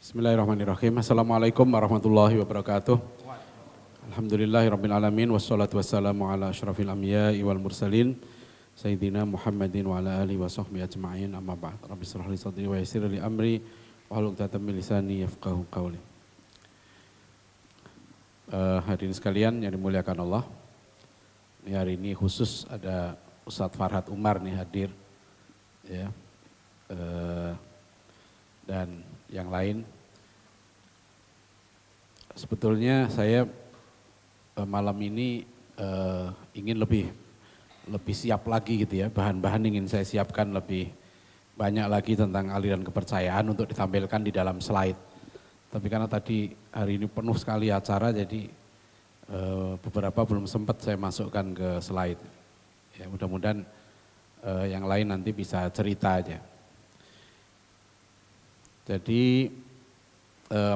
Bismillahirrahmanirrahim. Assalamualaikum warahmatullahi wabarakatuh. Alhamdulillahirrabbilalamin. Wassalatu wassalamu ala asyrafil anbiya'i wal mursalin. Sayyidina Muhammadin wa ala alihi wa sahbihi ajma'in. Amma ba'd. Rabbi shrah li sadri wa yassir li amri. Wahlul 'uqdatam min lisani yafqahu qawli. Hadirin sekalian yang dimuliakan Allah. Hari ini khusus ada Ustadz Farhat Umar nih hadir. Ya. Dan yang lain. Sebetulnya saya malam ini ingin lebih siap lagi gitu ya, bahan-bahan ingin saya siapkan lebih banyak lagi tentang aliran kepercayaan untuk ditampilkan di dalam slide. Tapi karena tadi hari ini penuh sekali acara jadi beberapa belum sempat saya masukkan ke slide. Ya, mudah-mudahan yang lain nanti bisa cerita aja. Jadi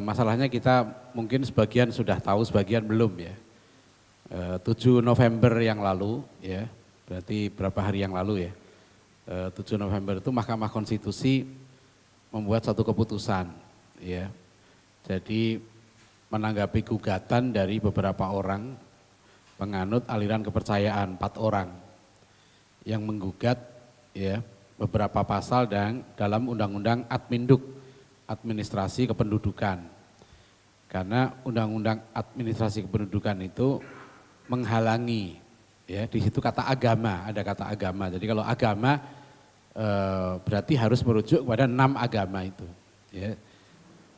masalahnya kita mungkin sebagian sudah tahu, sebagian belum ya. 7 November yang lalu ya, berarti berapa hari yang lalu ya. 7 November itu Mahkamah Konstitusi membuat satu keputusan ya. Jadi menanggapi gugatan dari beberapa orang penganut aliran kepercayaan, 4 orang yang menggugat ya beberapa pasal dan dalam Undang-Undang Adminduk, administrasi kependudukan. Karena undang-undang administrasi kependudukan itu menghalangi ya, di situ kata agama, ada kata agama. Jadi kalau agama berarti harus merujuk kepada 6 agama itu ya.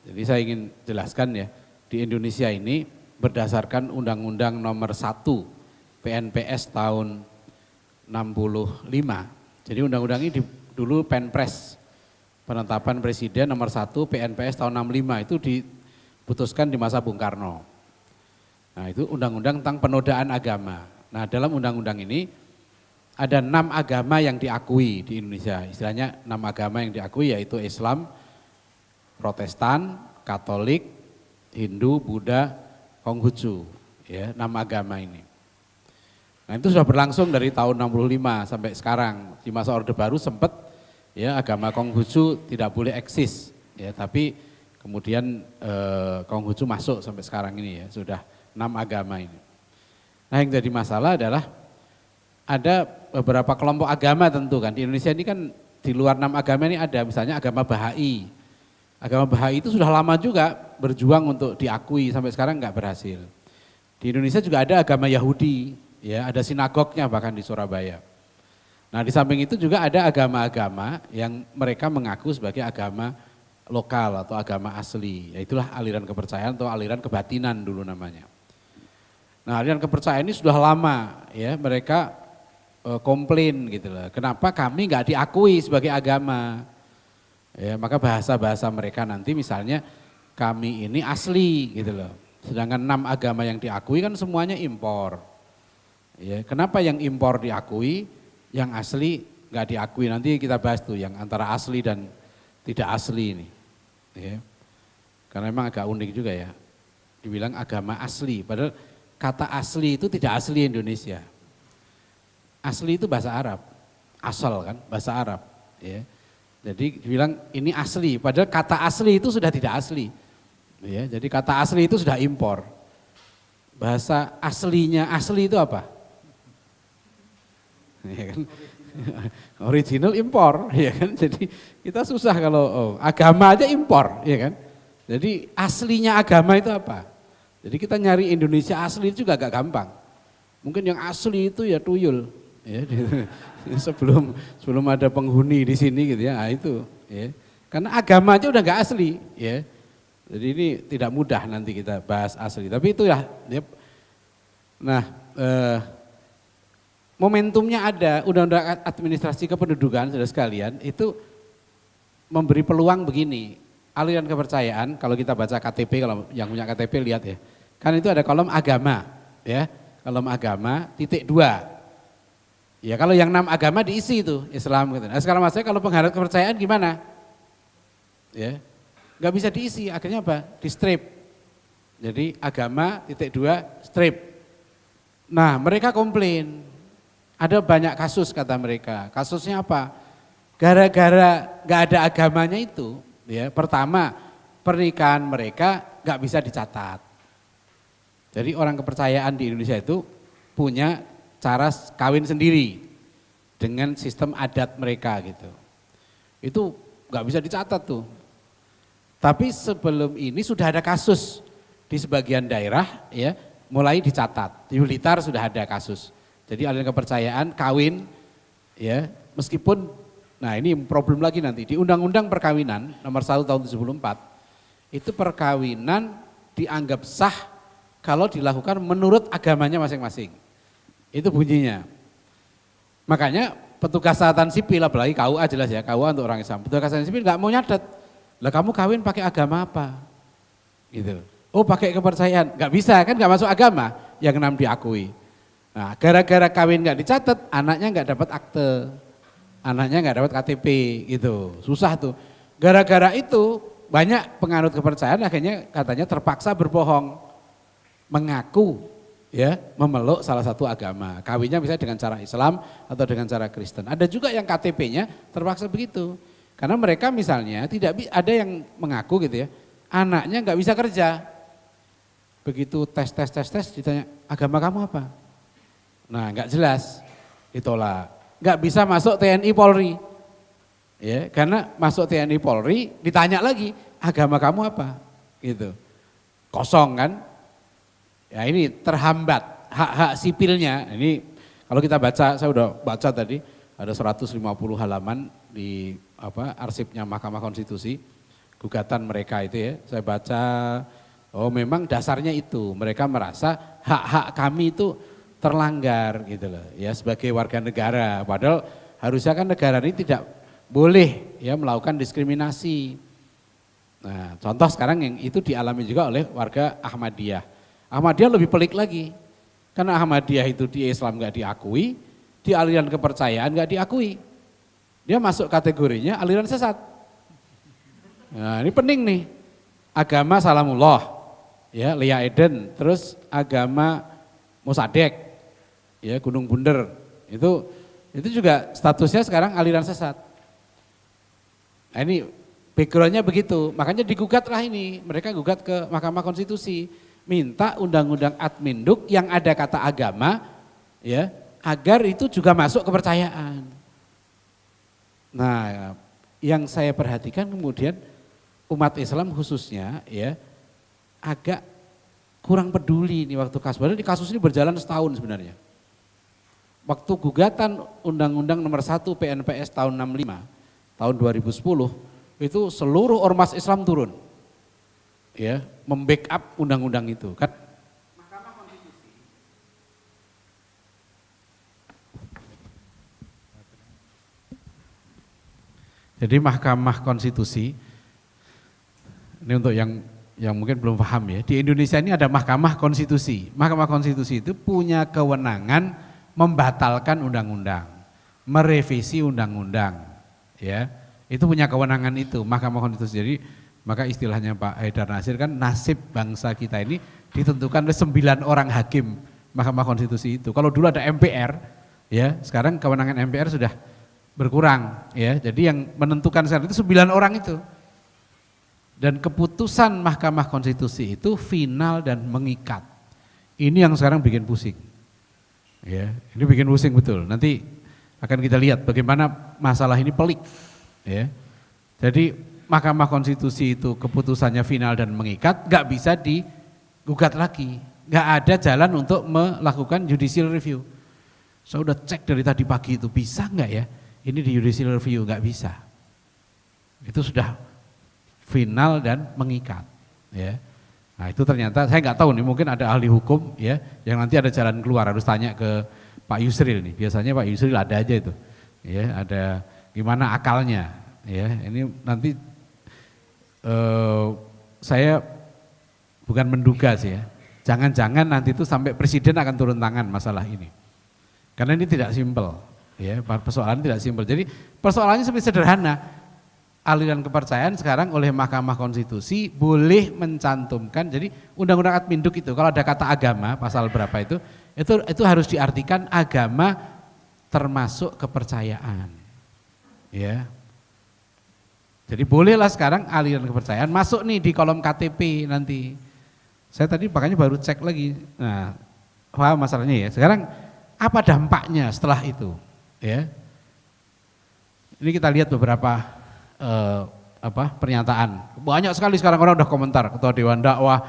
Jadi saya ingin jelaskan ya, di Indonesia ini berdasarkan Undang-Undang Nomor 1 PNPS tahun 65. Jadi undang-undang ini dulu Penpres, penetapan Presiden nomor 1 PNPS tahun 65 itu diputuskan di masa Bung Karno. Nah itu undang-undang tentang penodaan agama. Nah dalam undang-undang ini ada 6 agama yang diakui di Indonesia. Istilahnya 6 agama yang diakui yaitu Islam, Protestan, Katolik, Hindu, Buddha, Konghucu. Ya, 6 agama ini. Nah itu sudah berlangsung dari tahun 65 sampai sekarang. Di masa Orde Baru sempat ya agama Konghucu tidak boleh eksis ya, tapi kemudian Konghucu masuk sampai sekarang ini ya, sudah 6 agama ini. Nah yang jadi masalah adalah ada beberapa kelompok agama tentu kan, di Indonesia ini kan di luar 6 agama ini ada misalnya agama Bahai. Agama Bahai itu sudah lama juga berjuang untuk diakui, sampai sekarang nggak berhasil. Di Indonesia juga ada agama Yahudi ya, ada sinagognya bahkan di Surabaya. Nah di samping itu juga ada agama-agama yang mereka mengaku sebagai agama lokal atau agama asli. Ya itulah aliran kepercayaan atau aliran kebatinan dulu namanya. Nah aliran kepercayaan ini sudah lama ya, mereka komplain gitu loh. Kenapa kami nggak diakui sebagai agama? Ya, maka bahasa-bahasa mereka nanti misalnya kami ini asli gitu loh. Sedangkan 6 agama yang diakui kan semuanya impor. Ya, kenapa yang impor diakui? Yang asli nggak diakui, nanti kita bahas tuh yang antara asli dan tidak asli ini. Ya. Karena memang agak unik juga ya, dibilang agama asli, padahal kata asli itu tidak asli Indonesia. Asli itu bahasa Arab, asal kan bahasa Arab. Ya. Jadi dibilang ini asli, padahal kata asli itu sudah tidak asli. Ya, jadi kata asli itu sudah impor. Bahasa aslinya asli itu apa? Ya kan? Original impor, ya kan? Jadi kita susah kalau agama aja impor, ya kan? Jadi aslinya agama itu apa? Jadi kita nyari Indonesia asli itu juga agak gampang. Mungkin yang asli itu ya tuyul, ya. sebelum ada penghuni di sini gitu ya, nah itu. Ya. Karena agama aja udah nggak asli, ya. Jadi ini tidak mudah nanti kita bahas asli. Tapi itu ya. Nah. Momentumnya ada, Undang-Undang Administrasi Kependudukan, saudara sekalian, itu memberi peluang begini, aliran kepercayaan, kalau kita baca KTP, kalau yang punya KTP lihat ya, kan itu ada kolom agama, ya, kolom agama, titik 2. Ya kalau yang 6 agama diisi itu, Islam gitu. Nah sekarang maksudnya kalau penganut kepercayaan gimana? Ya, nggak bisa diisi, akhirnya apa? Di strip. Jadi agama, titik 2, strip. Nah mereka komplain. Ada banyak kasus kata mereka. Kasusnya apa? Gara-gara nggak ada agamanya itu, ya. Pertama, pernikahan mereka nggak bisa dicatat. Jadi orang kepercayaan di Indonesia itu punya cara kawin sendiri dengan sistem adat mereka gitu. Itu nggak bisa dicatat tuh. Tapi sebelum ini sudah ada kasus di sebagian daerah ya mulai dicatat. Di Blitar sudah ada kasus. Jadi aliran kepercayaan kawin ya meskipun nah ini problem lagi nanti di Undang-Undang Perkawinan nomor 1 tahun 74 itu perkawinan dianggap sah kalau dilakukan menurut agamanya masing-masing. Itu bunyinya. Makanya petugas catatan sipil apalagi KUA jelas ya, KUA untuk orang Islam. Petugas catatan sipil nggak mau nyatet. Lah kamu kawin pakai agama apa? Gitu. Oh pakai kepercayaan, nggak bisa kan nggak masuk agama yang enam diakui. Nah gara-gara kawin nggak dicatat, anaknya nggak dapat akte, anaknya nggak dapat KTP gitu, susah tuh. Gara-gara itu banyak penganut kepercayaan akhirnya katanya terpaksa berbohong, mengaku ya memeluk salah satu agama. Kawinnya bisa dengan cara Islam atau dengan cara Kristen. Ada juga yang KTP-nya terpaksa begitu. Karena mereka misalnya tidak ada yang mengaku gitu ya, anaknya nggak bisa kerja. Begitu tes ditanya agama kamu apa? Nah nggak jelas, ditolak. Nggak bisa masuk TNI Polri. Ya, karena masuk TNI Polri ditanya lagi agama kamu apa? Gitu. Kosong kan? Ya ini terhambat hak-hak sipilnya. Ini kalau kita baca, saya udah baca tadi ada 150 halaman di arsipnya Mahkamah Konstitusi, gugatan mereka itu ya. Saya baca, oh memang dasarnya itu, mereka merasa hak-hak kami itu terlanggar gitu loh. Ya sebagai warga negara, padahal harusnya kan negara ini tidak boleh ya melakukan diskriminasi. Nah, contoh sekarang yang itu dialami juga oleh warga Ahmadiyah. Ahmadiyah lebih pelik lagi, karena Ahmadiyah itu di Islam nggak diakui, di aliran kepercayaan nggak diakui. Dia masuk kategorinya aliran sesat. Nah ini penting nih, agama Salamullah, ya Lia Eden, terus agama Mosadek, ya Gunung Bunder, itu juga statusnya sekarang aliran sesat. Nah ini backgroundnya begitu, makanya digugatlah ini, mereka gugat ke Mahkamah Konstitusi, minta undang-undang Adminduk yang ada kata agama, ya agar itu juga masuk kepercayaan. Nah yang saya perhatikan kemudian umat Islam khususnya ya agak kurang peduli nih waktu kasus, padahal kasus ini berjalan setahun sebenarnya. Waktu gugatan Undang-Undang nomor 1 PNPS tahun 65, tahun 2010 itu seluruh ormas Islam turun, ya, membackup undang-undang itu kan. Mahkamah Konstitusi. Jadi Mahkamah Konstitusi ini untuk yang mungkin belum paham ya, di Indonesia ini ada Mahkamah Konstitusi. Mahkamah Konstitusi itu punya kewenangan membatalkan undang-undang, merevisi undang-undang. Ya, itu punya kewenangan itu Mahkamah Konstitusi. Jadi maka istilahnya Pak Haidar Nasir kan nasib bangsa kita ini ditentukan oleh 9 orang hakim Mahkamah Konstitusi itu. Kalau dulu ada MPR, ya sekarang kewenangan MPR sudah berkurang, ya. Jadi yang menentukan sekarang itu 9 orang itu. Dan keputusan Mahkamah Konstitusi itu final dan mengikat. Ini yang sekarang bikin pusing. Ya, ini bikin pusing betul. Nanti akan kita lihat bagaimana masalah ini pelik. Ya. Jadi Mahkamah Konstitusi itu keputusannya final dan mengikat, nggak bisa digugat lagi. Nggak ada jalan untuk melakukan judicial review. Saya udah cek dari tadi pagi itu, bisa nggak ya? Ini di judicial review, nggak bisa. Itu sudah final dan mengikat. Ya. Nah itu ternyata, saya nggak tahu nih, mungkin ada ahli hukum ya, yang nanti ada jalan keluar, harus tanya ke Pak Yusril nih, biasanya Pak Yusril ada aja itu, ya ada gimana akalnya, ya ini nanti saya bukan menduga sih ya, jangan-jangan nanti itu sampai presiden akan turun tangan masalah ini, karena ini tidak simpel, ya persoalan tidak simpel. Jadi persoalannya seperti sederhana, aliran kepercayaan sekarang oleh Mahkamah Konstitusi boleh mencantumkan, jadi Undang-Undang Adminduk itu kalau ada kata agama pasal berapa itu harus diartikan agama termasuk kepercayaan, ya. Jadi bolehlah sekarang aliran kepercayaan masuk nih di kolom KTP nanti. Saya tadi makanya baru cek lagi. Nah, paham masalahnya ya. Sekarang apa dampaknya setelah itu? Ya. Ini kita lihat beberapa pernyataan. Banyak sekali sekarang orang udah komentar. Ketua Dewan Dakwah,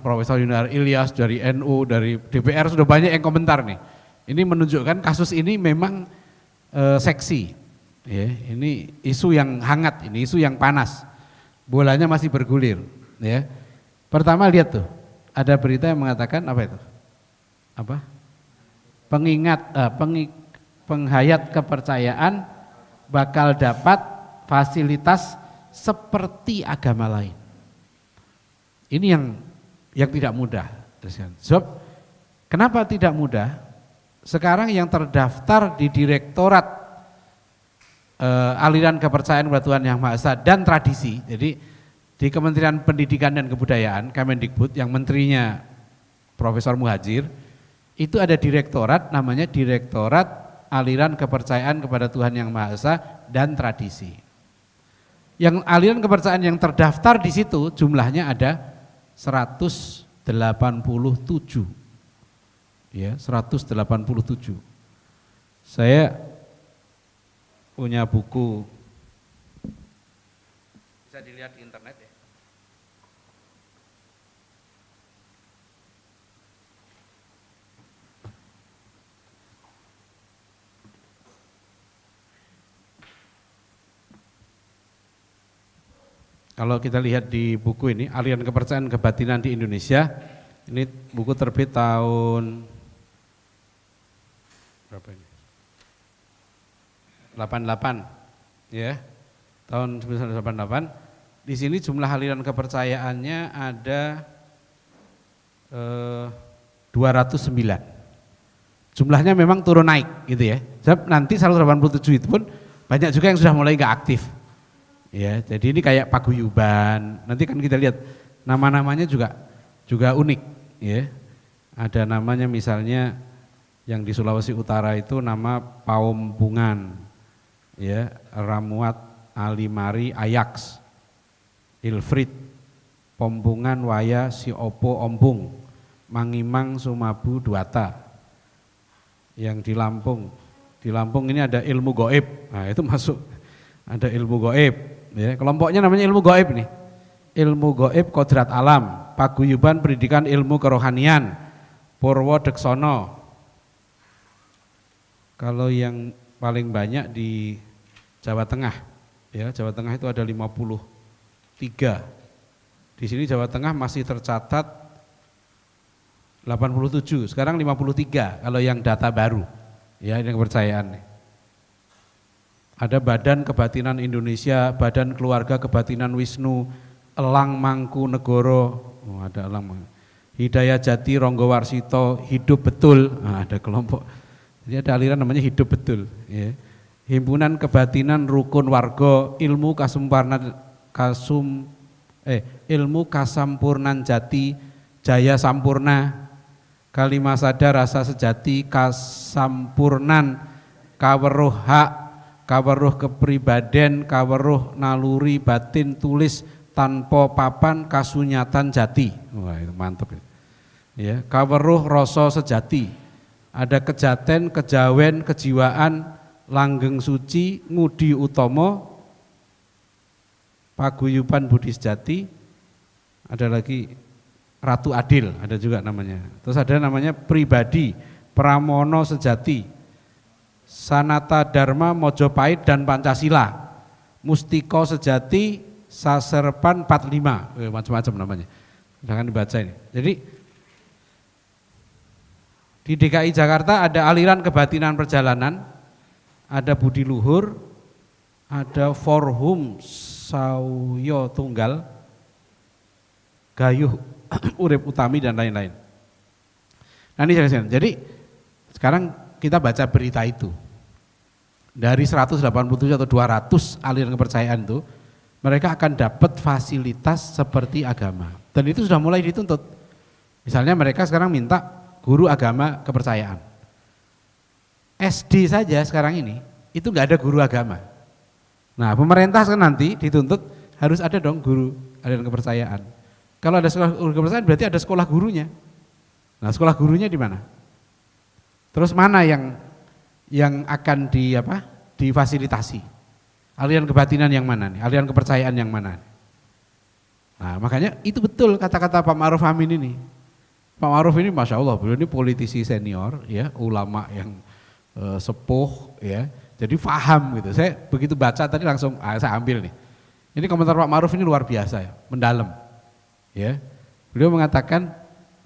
Profesor Yunarto Ilyas dari NU, dari DPR sudah banyak yang komentar nih. Ini menunjukkan kasus ini memang seksi. Ya, ini isu yang hangat, ini isu yang panas. Bolanya masih bergulir, ya. Pertama lihat tuh, ada berita yang mengatakan apa itu? Apa? Penghayat kepercayaan bakal dapat fasilitas seperti agama lain. Ini yang tidak mudah. Sebab kenapa tidak mudah? Sekarang yang terdaftar di Direktorat aliran kepercayaan kepada Tuhan Yang Maha Esa dan tradisi. Jadi di Kementerian Pendidikan dan Kebudayaan, Kemendikbud, yang menterinya Profesor Muhadjir, itu ada direktorat namanya Direktorat Aliran Kepercayaan kepada Tuhan Yang Maha Esa dan tradisi. Yang aliran kepercayaan yang terdaftar di situ jumlahnya ada 187. Ya, 187. Saya punya buku, bisa dilihat di internet ya. Kalau kita lihat di buku ini, Aliran Kepercayaan Kebatinan di Indonesia, ini buku terbit tahun berapa ini? 88, ya, tahun 1988. Di sini jumlah aliran kepercayaannya ada 209. Jumlahnya memang turun naik, gitu ya. Sebab nanti 187 itu pun banyak juga yang sudah mulai nggak aktif. Ya, jadi ini kayak paguyuban. Nanti kan kita lihat nama-namanya juga unik, ya. Ada namanya misalnya yang di Sulawesi Utara itu nama Paumpungan. Ya, Ramuat Alimari Ayaks, Ilfrid, Pompungan Waya Siopo Ompung, Mangimang Sumabu Duata. Yang di Lampung ini ada ilmu goib, nah itu masuk, ada ilmu goib, ya, kelompoknya namanya ilmu goib nih, ilmu goib kodrat alam, paguyuban pendidikan ilmu kerohanian, Purwo Deksono. Kalau yang paling banyak di Jawa Tengah, ya, Jawa Tengah itu ada 53. Di sini Jawa Tengah masih tercatat 87, sekarang 53 kalau yang data baru, ya, ini kepercayaan. Ada Badan Kebatinan Indonesia, Badan Keluarga Kebatinan Wisnu, Elang Mangku Negoro, ada Elang, Hidayah Jati Ronggo Warsito, Hidup Betul, nah, ada kelompok. Jadi ada aliran namanya Hidup Betul, ya. Himpunan Kebatinan Rukun Warga, Ilmu Kasampurnan Jati, Jaya Sampurna, Kalimasada Rasa Sejati, Kasampurnan, Kaweruh Hak, Kaweruh Kepribaden, Kaweruh Naluri Batin Tulis Tanpa Papan, Kasunyatan Jati. Wah, itu mantap ya. Kaweruh Rasa Sejati, ada kejaten, kejawen, kejiwaan, langgeng suci, ngudi utomo, paguyuban budi sejati, ada lagi Ratu Adil, ada juga namanya. Terus ada namanya pribadi, Pramono Sejati, Sanata Dharma Mojopahit dan Pancasila, Mustiko Sejati, Saserpan 45, macam-macam namanya. Silahkan dibaca ini. Jadi di DKI Jakarta ada aliran kebatinan perjalanan, ada Budi Luhur, ada Forhum Sauyo Tunggal, Gayuh Urip Utami dan lain-lain. Nah ini jadi sekarang kita baca berita itu. Dari 187 atau 200 aliran kepercayaan itu, mereka akan dapat fasilitas seperti agama. Dan itu sudah mulai dituntut. Misalnya mereka sekarang minta guru agama kepercayaan. SD saja sekarang ini, itu nggak ada guru agama. Nah, pemerintah kan nanti dituntut harus ada dong guru aliran kepercayaan. Kalau ada sekolah guru kepercayaan berarti ada sekolah gurunya. Nah, sekolah gurunya di mana? Terus mana yang akan difasilitasi? Aliran kebatinan yang mana nih? Aliran kepercayaan yang mana? Nah, makanya itu betul kata-kata Pak Ma'ruf Amin ini. Pak Ma'ruf ini Masya Allah, beliau ini politisi senior, ya, ulama yang sepuh, ya, jadi paham gitu. Saya begitu baca tadi langsung saya ambil nih. Ini komentar Pak Ma'ruf ini luar biasa ya, mendalam. Ya, beliau mengatakan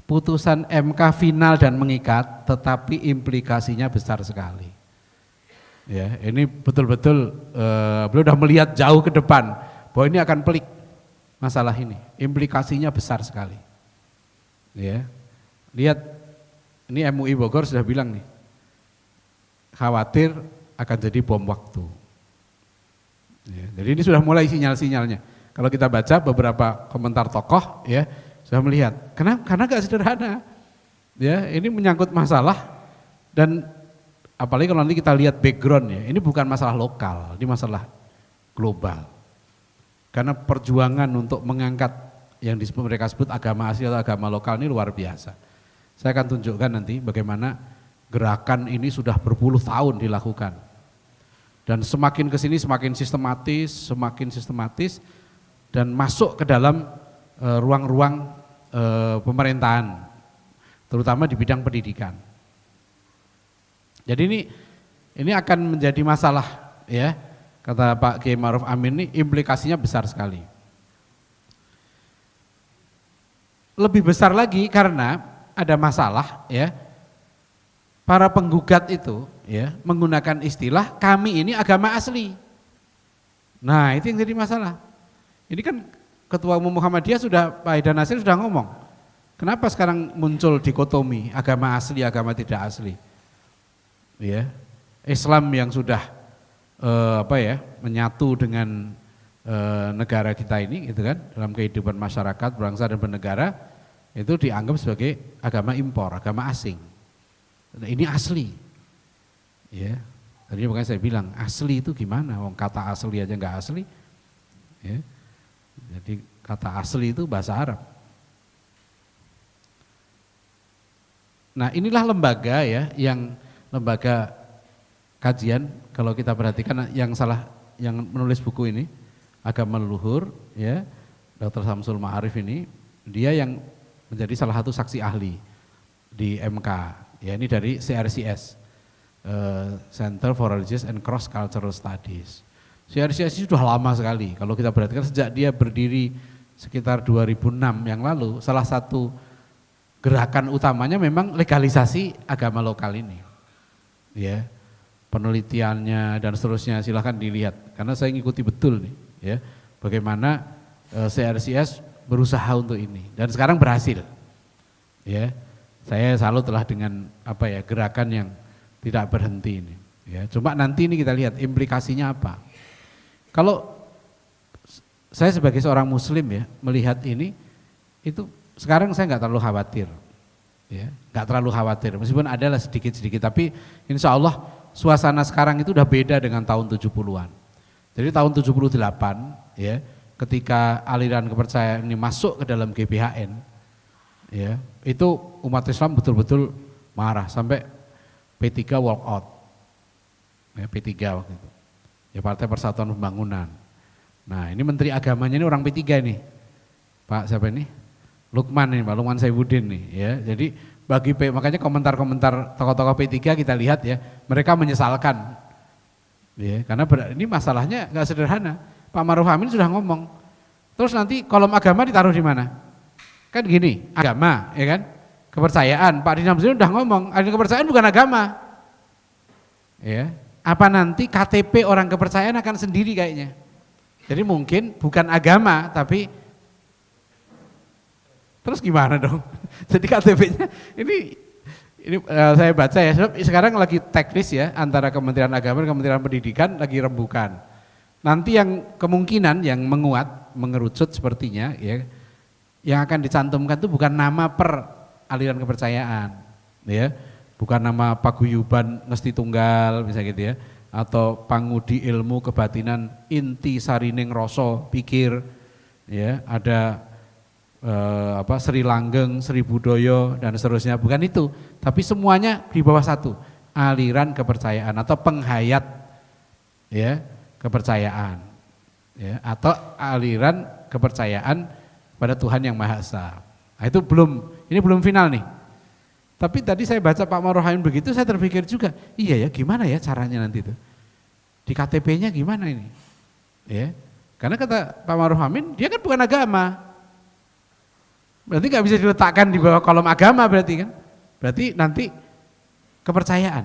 putusan MK final dan mengikat, tetapi implikasinya besar sekali. Ya, ini betul-betul beliau sudah melihat jauh ke depan bahwa ini akan pelik masalah ini, implikasinya besar sekali. Ya, lihat ini MUI Bogor sudah bilang nih, khawatir akan jadi bom waktu. Ya, jadi ini sudah mulai sinyal-sinyalnya. Kalau kita baca beberapa komentar tokoh, ya sudah melihat. Kenapa? Karena gak sederhana. Ya, ini menyangkut masalah dan apalagi kalau nanti kita lihat backgroundnya, ini bukan masalah lokal, ini masalah global. Karena perjuangan untuk mengangkat yang mereka sebut agama asli atau agama lokal ini luar biasa. Saya akan tunjukkan nanti bagaimana gerakan ini sudah berpuluh tahun dilakukan. Dan semakin ke sini semakin sistematis dan masuk ke dalam ruang-ruang pemerintahan, terutama di bidang pendidikan. Jadi ini akan menjadi masalah, ya, kata Pak Kiai Ma'ruf Amin ini implikasinya besar sekali. Lebih besar lagi karena ada masalah, ya, para penggugat itu, ya, menggunakan istilah kami ini agama asli. Nah, itu yang jadi masalah. Ini kan Ketua Umum Muhammadiyah Pak Haidar Nasir sudah ngomong, kenapa sekarang muncul dikotomi agama asli, agama tidak asli? Ya, Islam yang sudah menyatu dengan negara kita ini, gitu kan, dalam kehidupan masyarakat, bangsa dan bernegara, itu dianggap sebagai agama impor, agama asing. Nah, ini asli, ya. Tadi makanya saya bilang asli itu gimana? Wong kata asli aja nggak asli, ya. Jadi kata asli itu bahasa Arab. Nah, inilah lembaga, ya, yang lembaga kajian kalau kita perhatikan yang menulis buku ini Agama Leluhur, ya, Dr. Samsul Ma'arif ini, dia yang menjadi salah satu saksi ahli di MK. Ya, ini dari CRCS, Center for Religious and Cross Cultural Studies. CRCS ini sudah lama sekali. Kalau kita perhatikan sejak dia berdiri sekitar 2006 yang lalu, salah satu gerakan utamanya memang legalisasi agama lokal ini. Ya, penelitiannya dan seterusnya silahkan dilihat. Karena saya ngikuti betul nih, ya, bagaimana CRCS berusaha untuk ini dan sekarang berhasil. Ya. Saya salut telah dengan gerakan yang tidak berhenti ini. Ya, cuma nanti ini kita lihat implikasinya apa. Kalau saya sebagai seorang Muslim, ya, melihat ini, itu sekarang saya nggak terlalu khawatir, ya, nggak terlalu khawatir. Meskipun adalah sedikit-sedikit, tapi insya Allah suasana sekarang itu udah beda dengan tahun 70-an. Jadi tahun 78, ya, ketika aliran kepercayaan ini masuk ke dalam GBHN, ya, itu umat Islam betul-betul marah sampai P3 walk out, ya, P3 waktu itu, ya, Partai Persatuan Pembangunan. Nah, ini Menteri Agamanya ini orang P3 nih, Pak siapa ini? Lukman nih, Pak Lukman Saifuddin nih, ya. Jadi makanya komentar-komentar tokoh-tokoh P3 kita lihat, ya, mereka menyesalkan, ya, karena ini masalahnya nggak sederhana. Pak Ma'ruf Amin sudah ngomong, terus nanti kolom agama ditaruh di mana? Kan gini, agama, ya kan, kepercayaan. Pak Dinam Zain udah ngomong, kepercayaan bukan agama, ya. Apa nanti KTP orang kepercayaan akan sendiri kayaknya? Jadi mungkin bukan agama, tapi terus gimana dong? Jadi KTP-nya ini saya baca, ya, sekarang lagi teknis, ya, antara Kementerian Agama dan Kementerian Pendidikan lagi rembukan. Nanti yang kemungkinan yang mengerucut sepertinya, ya, yang akan dicantumkan itu bukan nama per aliran kepercayaan, ya, bukan nama paguyuban Ngesti Tunggal misalnya gitu, ya, atau pangudi ilmu kebatinan inti sarining rasa pikir, ya, ada Sri Langgeng, Sri Budoyo dan seterusnya, bukan itu, tapi semuanya di bawah satu, aliran kepercayaan atau penghayat, ya, kepercayaan, ya, atau aliran kepercayaan pada Tuhan yang Maha Esa. Nah, itu ini belum final nih. Tapi tadi saya baca Pak Ma'ruf Amin begitu, saya terpikir juga, iya ya, gimana ya caranya nanti itu? Di KTP-nya gimana ini? Ya, karena kata Pak Ma'ruf Amin, dia kan bukan agama. Berarti nggak bisa diletakkan di bawah kolom agama berarti kan? Berarti nanti kepercayaan.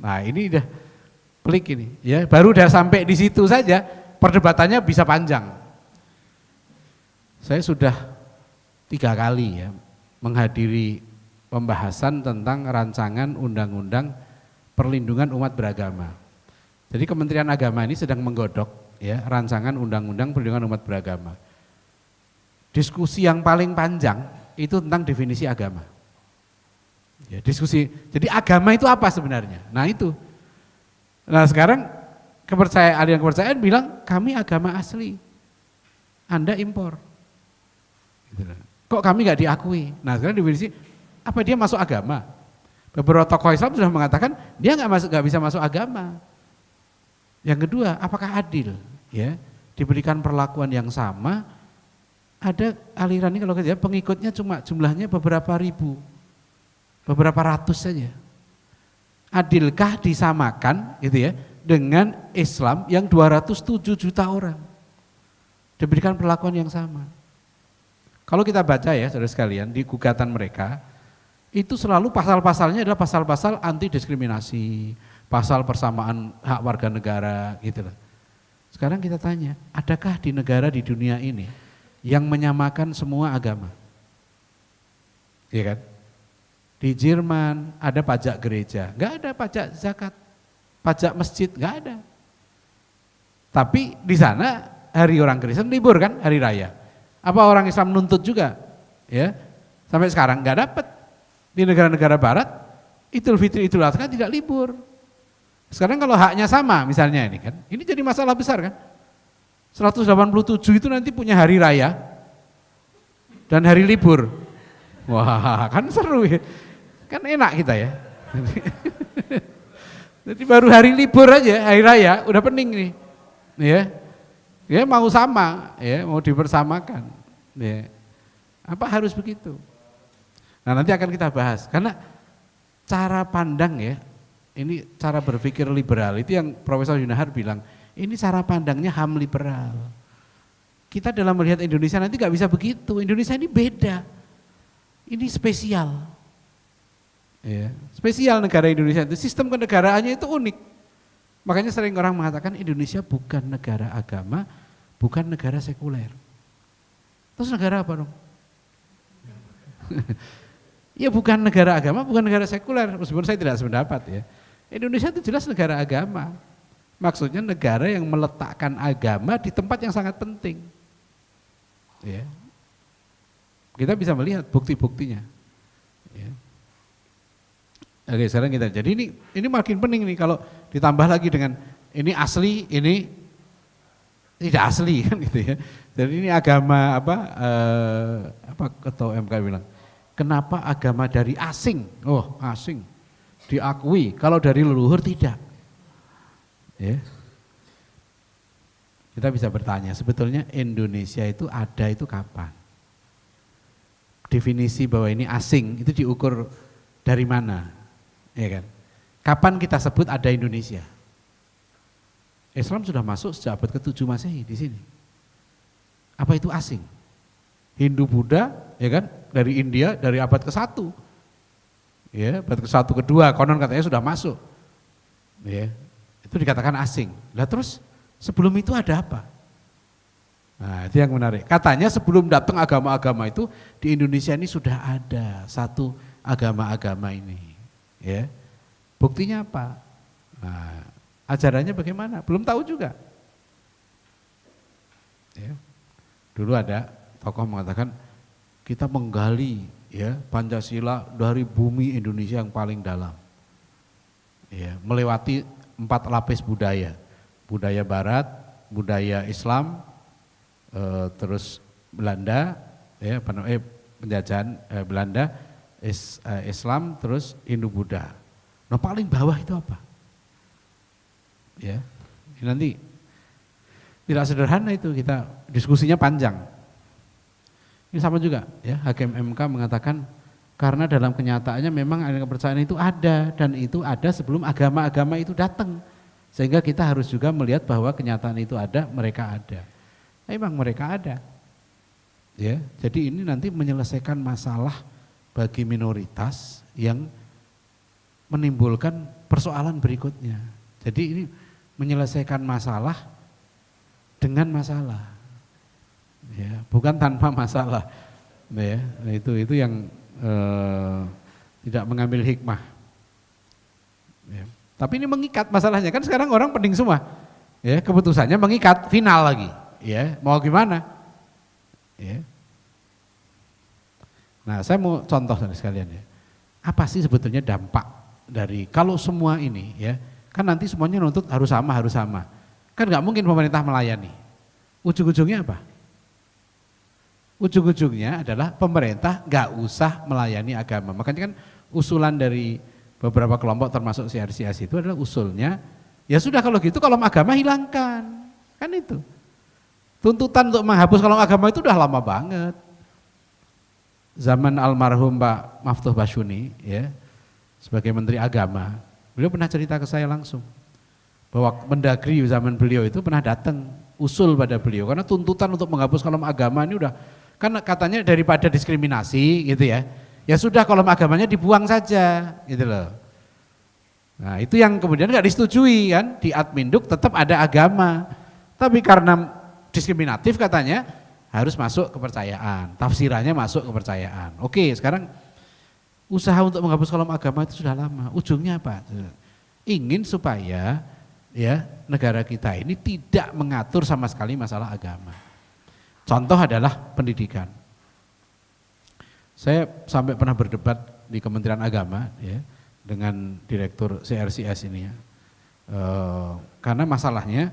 Nah, ini udah pelik ini, ya. Baru udah sampai di situ saja, perdebatannya bisa panjang. Saya sudah 3 kali ya menghadiri pembahasan tentang rancangan undang-undang perlindungan umat beragama. Jadi Kementerian Agama ini sedang menggodok ya rancangan undang-undang perlindungan umat beragama. Diskusi yang paling panjang itu tentang definisi agama. Ya, diskusi. Jadi agama itu apa sebenarnya? Nah itu. Nah sekarang aliran kepercayaan bilang kami agama asli, Anda impor. Kok kami nggak diakui? Nah sekarang definisi apa dia masuk agama? Beberapa tokoh Islam sudah mengatakan dia nggak bisa masuk agama. Yang kedua, apakah adil? Ya, diberikan perlakuan yang sama. Ada aliran ini kalau kita pengikutnya cuma jumlahnya beberapa ribu, beberapa ratus saja. Adilkah disamakan gitu ya dengan Islam yang 207 juta orang? Diberikan perlakuan yang sama. Kalau kita baca ya saudara sekalian di gugatan mereka, itu selalu pasal-pasalnya adalah pasal-pasal anti diskriminasi, pasal persamaan hak warga negara gitu loh. Sekarang kita tanya, adakah di negara di dunia ini yang menyamakan semua agama? Iya kan? Di Jerman ada pajak gereja, enggak ada pajak zakat, pajak masjid, enggak ada. Tapi di sana hari orang Kristen libur kan, hari raya. Apa orang Islam nuntut juga? Ya, sampai sekarang enggak dapat. Di negara-negara barat, Idul Fitri, Idul Adha tidak libur. Sekarang kalau haknya sama misalnya ini kan, ini jadi masalah besar kan. 187 itu nanti punya hari raya dan hari libur. Wah kan seru ya, kan enak kita ya. Jadi baru hari libur aja, hari raya udah pening nih. Ya mau sama, ya mau dipersamakan. Ya. Apa harus begitu? Nah nanti akan kita bahas, karena cara pandang ya, ini cara berpikir liberal, itu yang Profesor Yunahar bilang, ini cara pandangnya HAM liberal. Kita dalam melihat Indonesia nanti gak bisa begitu, Indonesia ini beda, ini spesial. Ya, spesial negara Indonesia itu, sistem kenegaraannya itu unik. Makanya sering orang mengatakan Indonesia bukan negara agama, bukan negara sekuler. Terus negara apa dong? Ya bukan negara agama, bukan negara sekuler, meskipun saya tidak sependapat ya. Indonesia itu jelas negara agama. Maksudnya negara yang meletakkan agama di tempat yang sangat penting. Ya. Kita bisa melihat bukti-buktinya. Ya. Oke, sekarang kita. Jadi ini makin pening nih kalau ditambah lagi dengan ini asli, ini tidak asli kan gitu ya. Jadi ini agama apa ketua MK bilang? Kenapa agama dari asing? Oh, asing diakui, kalau dari leluhur tidak. Ya. Kita bisa bertanya, sebetulnya Indonesia itu ada itu kapan? Definisi bahwa ini asing itu diukur dari mana? Ya kan? Kapan kita sebut ada Indonesia? Islam sudah masuk sejak abad ke-7 Masehi di sini. Apa itu asing? Hindu Buddha, ya kan, dari India dari abad ke-1, ya, abad ke-1 ke-2 konon katanya sudah masuk, ya, itu dikatakan asing. Lah terus sebelum itu ada apa? Nah itu yang menarik. Katanya sebelum datang agama-agama itu di Indonesia ini sudah ada satu agama-agama ini, ya. Buktinya apa? Nah, ajarannya bagaimana? Belum tahu juga. Ya. Dulu ada tokoh mengatakan kita menggali ya Pancasila dari bumi Indonesia yang paling dalam, ya, melewati 4 lapis budaya. Budaya Barat, budaya Islam, terus Belanda, ya, penjajahan Belanda, Islam, terus Hindu-Buddha. Nah paling bawah itu apa? Ya, ini nanti tidak sederhana itu, kita diskusinya panjang. Ini sama juga, ya, Hakim MK mengatakan karena dalam kenyataannya memang kepercayaan itu ada, dan itu ada sebelum agama-agama itu datang. Sehingga kita harus juga melihat bahwa kenyataan itu ada, mereka ada. Memang mereka ada. Ya, jadi ini nanti menyelesaikan masalah bagi minoritas yang menimbulkan persoalan berikutnya. Jadi ini menyelesaikan masalah dengan masalah. Ya, bukan tanpa masalah. Ya, itu yang tidak mengambil hikmah. Ya. Tapi ini mengikat masalahnya, kan sekarang orang pening semua. Ya, keputusannya mengikat, final lagi. Ya, mau gimana? Ya. Nah, saya mau contoh sekalian ya. Apa sih sebetulnya dampak dari kalau semua ini ya, kan nanti semuanya nuntut harus sama. Kan nggak mungkin pemerintah melayani. Ujung-ujungnya apa? Ujung-ujungnya adalah pemerintah nggak usah melayani agama. Makanya kan usulan dari beberapa kelompok termasuk CRCS itu adalah usulnya, ya sudah kalau gitu kolom agama hilangkan. Kan itu. Tuntutan untuk menghapus kolom agama itu udah lama banget. Zaman almarhum Pak Maftuh Basyuni ya, sebagai Menteri Agama, beliau pernah cerita ke saya langsung bahwa Mendagri zaman beliau itu pernah datang usul pada beliau karena tuntutan untuk menghapus kolom agama ini udah, kan katanya daripada diskriminasi gitu ya, ya sudah kolom agamanya dibuang saja gitu loh. Nah itu yang kemudian nggak disetujui kan, di Adminduk tetap ada agama, tapi karena diskriminatif katanya harus masuk kepercayaan, tafsirannya masuk kepercayaan. Oke, sekarang usaha untuk menghapus kolom agama itu sudah lama. Ujungnya apa? Ingin supaya ya negara kita ini tidak mengatur sama sekali masalah agama. Contoh adalah pendidikan. Saya sampai pernah berdebat di Kementerian Agama ya dengan Direktur CRCS ini ya. Karena masalahnya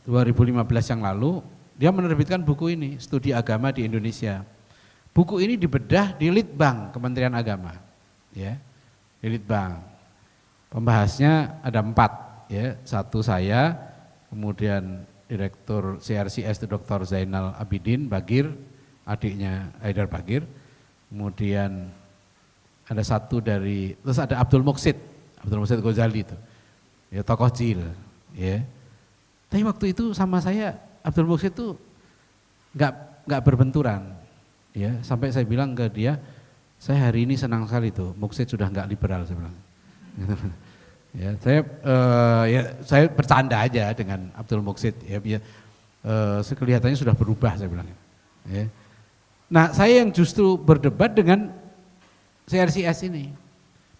2015 yang lalu dia menerbitkan buku ini, Studi Agama di Indonesia. Buku ini dibedah di Litbang Kementerian Agama, ya, di Litbang. Pembahasnya ada 4, ya, satu saya, kemudian Direktur CRCS itu Dr. Zainal Abidin Bagir, adiknya Haidar Bagir, kemudian ada satu dari, terus ada Abdul Muqsid Ghazali itu, ya tokoh Jil, ya. Tapi waktu itu sama saya Abdul Muqsid itu nggak berbenturan, ya sampai saya bilang ke dia, saya hari ini senang sekali tuh Muqsid sudah nggak liberal, saya bilang. Ya saya bercanda aja dengan Abdul Muqsid, ya kelihatannya sudah berubah, saya bilang. Ya. Nah saya yang justru berdebat dengan CRCS ini,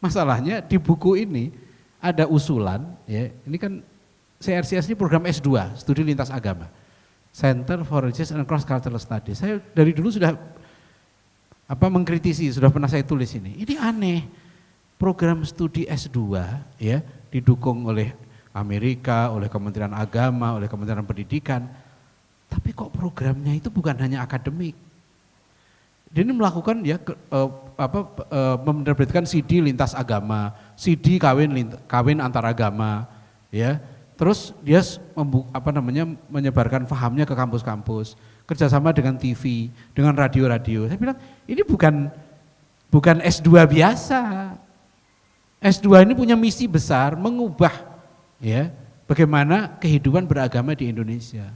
masalahnya di buku ini ada usulan, ya ini kan CRCS ini program S2, Studi Lintas Agama. Center for Religious and Cross Cultural Studies. Saya dari dulu sudah mengkritisi, sudah pernah saya tulis ini. Ini aneh. Program studi S2 ya didukung oleh Amerika, oleh Kementerian Agama, oleh Kementerian Pendidikan. Tapi kok programnya itu bukan hanya akademik. Dia ini melakukan ya menerbitkan CD lintas agama, CD kawin antar agama, ya. Terus dia menyebarkan pahamnya ke kampus-kampus, kerjasama dengan TV, dengan radio-radio. Saya bilang ini bukan S2 biasa. S2 ini punya misi besar mengubah ya bagaimana kehidupan beragama di Indonesia.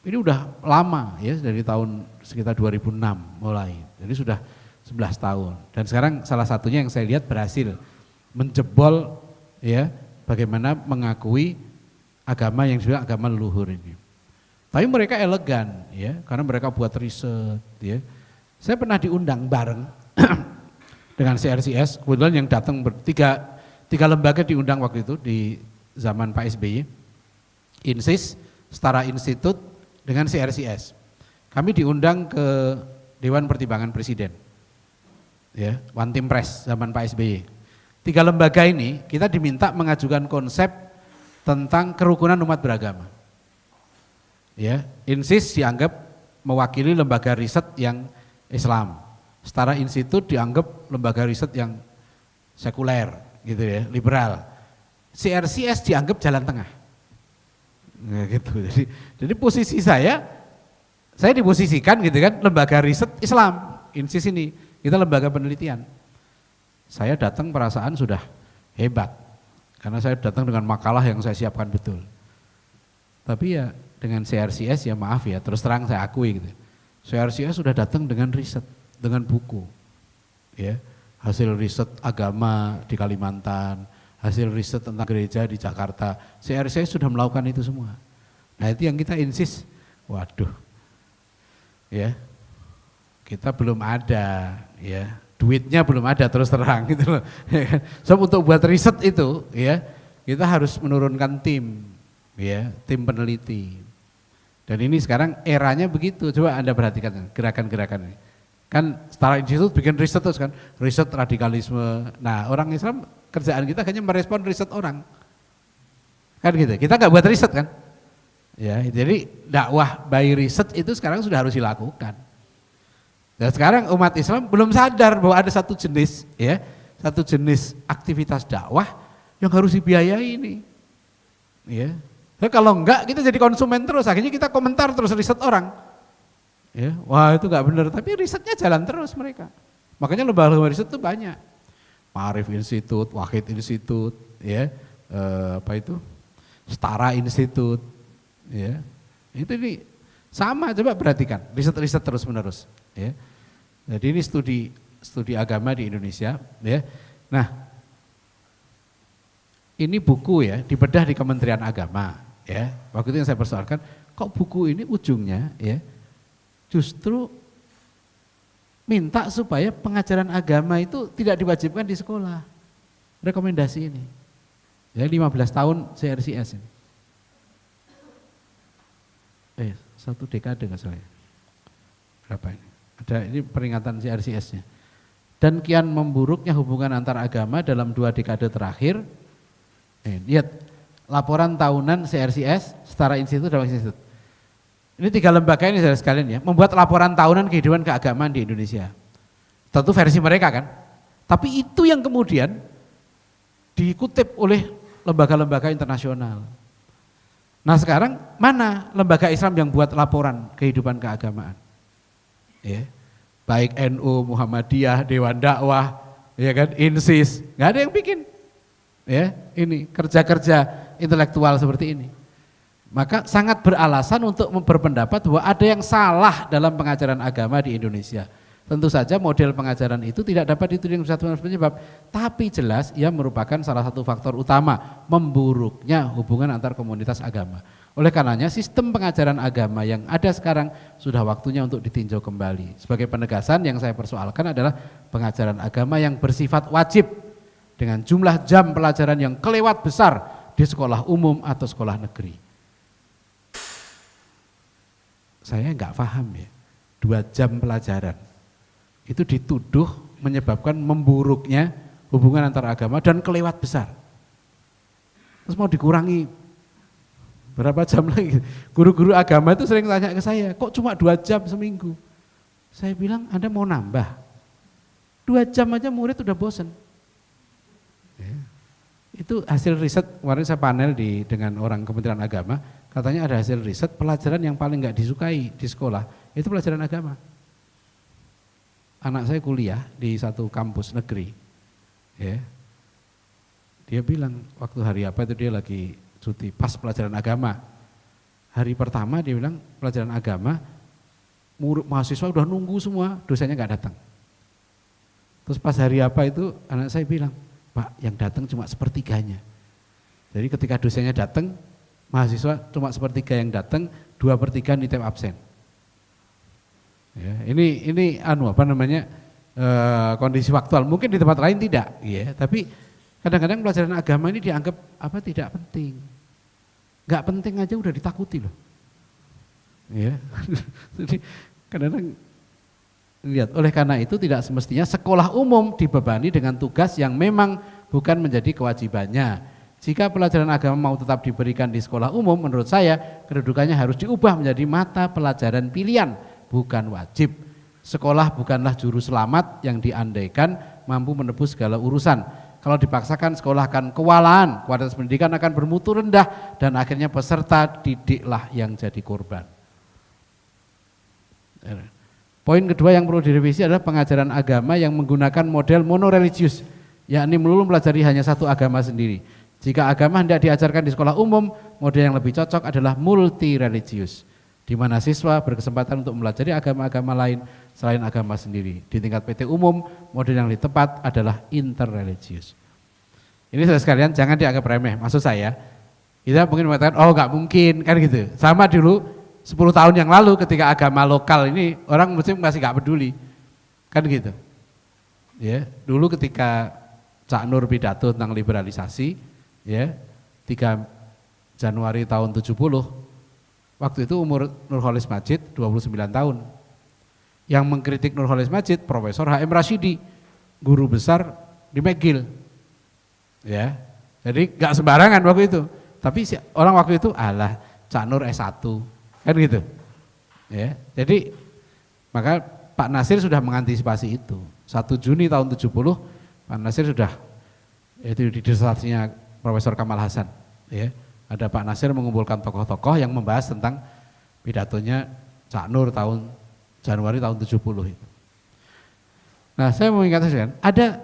Ini udah lama ya, dari tahun sekitar 2006 mulai. Jadi sudah 11 tahun. Dan sekarang salah satunya yang saya lihat berhasil menjebol ya bagaimana mengakui agama yang juga agama leluhur ini. Tapi mereka elegan ya, karena mereka buat riset ya. Saya pernah diundang bareng dengan CRCS, kebetulan yang datang tiga lembaga diundang waktu itu di zaman Pak SBY. INSIS, Setara Institut dengan CRCS. Kami diundang ke Dewan Pertimbangan Presiden. Ya, One Team Press zaman Pak SBY. 3 lembaga ini kita diminta mengajukan konsep tentang kerukunan umat beragama. Ya, INSIS dianggap mewakili lembaga riset yang Islam. Setara Institut dianggap lembaga riset yang sekuler, gitu ya, liberal. CRCS dianggap jalan tengah. Nah, gitu. Jadi posisi saya diposisikan gitu kan, lembaga riset Islam, INSIS ini, kita lembaga penelitian. Saya datang perasaan sudah hebat, karena saya datang dengan makalah yang saya siapkan betul. Tapi ya dengan CRCS ya maaf ya, terus terang saya akui gitu. CRCS sudah datang dengan riset, dengan buku, ya, hasil riset agama di Kalimantan, hasil riset tentang gereja di Jakarta, CRCS sudah melakukan itu semua. Nah itu yang kita insist, waduh, ya, kita belum ada, ya, duitnya belum ada terus terang gitu loh. So untuk buat riset itu, ya, kita harus menurunkan tim, ya, tim peneliti. Dan ini sekarang eranya begitu, coba Anda perhatikan gerakan-gerakan ini. Kan Setara Institut bikin riset terus kan, riset radikalisme. Nah orang Islam kerjaan kita hanya merespon riset orang. Kan gitu, kita nggak buat riset kan. Ya, jadi dakwah by riset itu sekarang sudah harus dilakukan. Dan sekarang umat Islam belum sadar bahwa ada satu jenis, ya, satu jenis aktivitas dakwah yang harus dibiayai ini. Ya. Nah, kalau enggak kita jadi konsumen terus, akhirnya kita komentar terus riset orang. Ya, wah itu enggak benar, tapi risetnya jalan terus mereka. Makanya lembaga riset itu banyak. Ma'arif Institut, Wahid Institut, ya, Setara Institut, ya. Itu ini sama, coba perhatikan, riset-riset terus menerus, ya. Jadi ini studi agama di Indonesia, ya. Nah, ini buku ya, dibedah di Kementerian Agama, ya. Waktu itu yang saya persoalkan, kok buku ini ujungnya, ya, justru minta supaya pengajaran agama itu tidak diwajibkan di sekolah. Rekomendasi ini. Ya 15 tahun CRCS ini. 1 dekade nggak salah ya. Berapa ini? Ada ini peringatan CRCS-nya. Dan kian memburuknya hubungan antar agama dalam 2 dekade terakhir. Lihat laporan tahunan CRCS, Setara Institut dan Institut. Ini 3 lembaga ini saudara sekalian ya, membuat laporan tahunan kehidupan keagamaan di Indonesia. Tentu versi mereka kan. Tapi itu yang kemudian dikutip oleh lembaga-lembaga internasional. Nah sekarang mana lembaga Islam yang buat laporan kehidupan keagamaan? Ya, baik NU, Muhammadiyah, Dewan Dakwah, ya kan, INSIS, nggak ada yang bikin. Ya, ini kerja-kerja intelektual seperti ini. Maka sangat beralasan untuk berpendapat bahwa ada yang salah dalam pengajaran agama di Indonesia. Tentu saja model pengajaran itu tidak dapat dituding satu penyebab, tapi jelas ia merupakan salah satu faktor utama memburuknya hubungan antar komunitas agama. Oleh karenanya sistem pengajaran agama yang ada sekarang sudah waktunya untuk ditinjau kembali. Sebagai penegasan yang saya persoalkan adalah pengajaran agama yang bersifat wajib dengan jumlah jam pelajaran yang kelewat besar di sekolah umum atau sekolah negeri. Saya enggak paham ya, 2 jam pelajaran itu dituduh menyebabkan memburuknya hubungan antar agama dan kelewat besar. Terus mau dikurangi berapa jam lagi? Guru-guru agama itu sering tanya ke saya, kok cuma 2 jam seminggu? Saya bilang, Anda mau nambah? 2 jam aja murid udah bosen. Ya. Itu hasil riset, kemarin saya panel dengan orang Kementerian Agama, katanya ada hasil riset pelajaran yang paling enggak disukai di sekolah, itu pelajaran agama. Anak saya kuliah di satu kampus negeri, ya. Dia bilang waktu hari apa itu dia lagi cuti, pas pelajaran agama. Hari pertama dia bilang pelajaran agama, murid mahasiswa udah nunggu semua, dosennya nggak datang. Terus pas hari apa itu anak saya bilang, Pak yang datang cuma sepertiganya. Jadi ketika dosennya datang, mahasiswa cuma sepertiga yang datang, 2/3 nitip absen. Ya, ini kondisi faktual. Mungkin di tempat lain tidak, ya. Tapi kadang-kadang pelajaran agama ini dianggap tidak penting. Enggak penting aja udah ditakuti loh. Ya. Jadi kadang-kadang lihat, oleh karena itu tidak semestinya sekolah umum dibebani dengan tugas yang memang bukan menjadi kewajibannya. Jika pelajaran agama mau tetap diberikan di sekolah umum, menurut saya kedudukannya harus diubah menjadi mata pelajaran pilihan, bukan wajib. Sekolah bukanlah juru selamat yang diandaikan mampu menebus segala urusan. Kalau dipaksakan sekolah akan kewalahan, kualitas pendidikan akan bermutu rendah, dan akhirnya peserta didiklah yang jadi korban. Poin kedua yang perlu direvisi adalah pengajaran agama yang menggunakan model monoreligius, yakni melulu mempelajari hanya satu agama sendiri. Jika agama hendak diajarkan di sekolah umum, model yang lebih cocok adalah multireligius, di mana siswa berkesempatan untuk mempelajari agama-agama lain selain agama sendiri. Di tingkat PT umum, model yang lebih tepat adalah interreligius. Ini saudara sekalian, jangan dianggap remeh. Maksud saya, kita mungkin mengatakan, oh nggak mungkin, kan gitu. Sama dulu 10 tahun yang lalu ketika agama lokal ini, orang muslim masih nggak peduli, kan gitu. Ya, dulu ketika Cak Nur pidato tentang liberalisasi, ya 3 Januari tahun 70, waktu itu umur Nurholis Majid 29 tahun. Yang mengkritik Nurholis Majid Profesor H.M. Rashidi, guru besar di McGill. Ya. Jadi enggak sembarangan waktu itu. Tapi orang waktu itu alah Cak Nur S1. Kan gitu. Ya. Jadi maka Pak Nasir sudah mengantisipasi itu. 1 Juni tahun 70 Pak Nasir sudah itu di disertasinya Profesor Kamal Hasan, ya. Ada Pak Nasir mengumpulkan tokoh-tokoh yang membahas tentang pidatonya Cak Nur tahun Januari tahun 70 itu. Nah, saya mau ingatkan, ada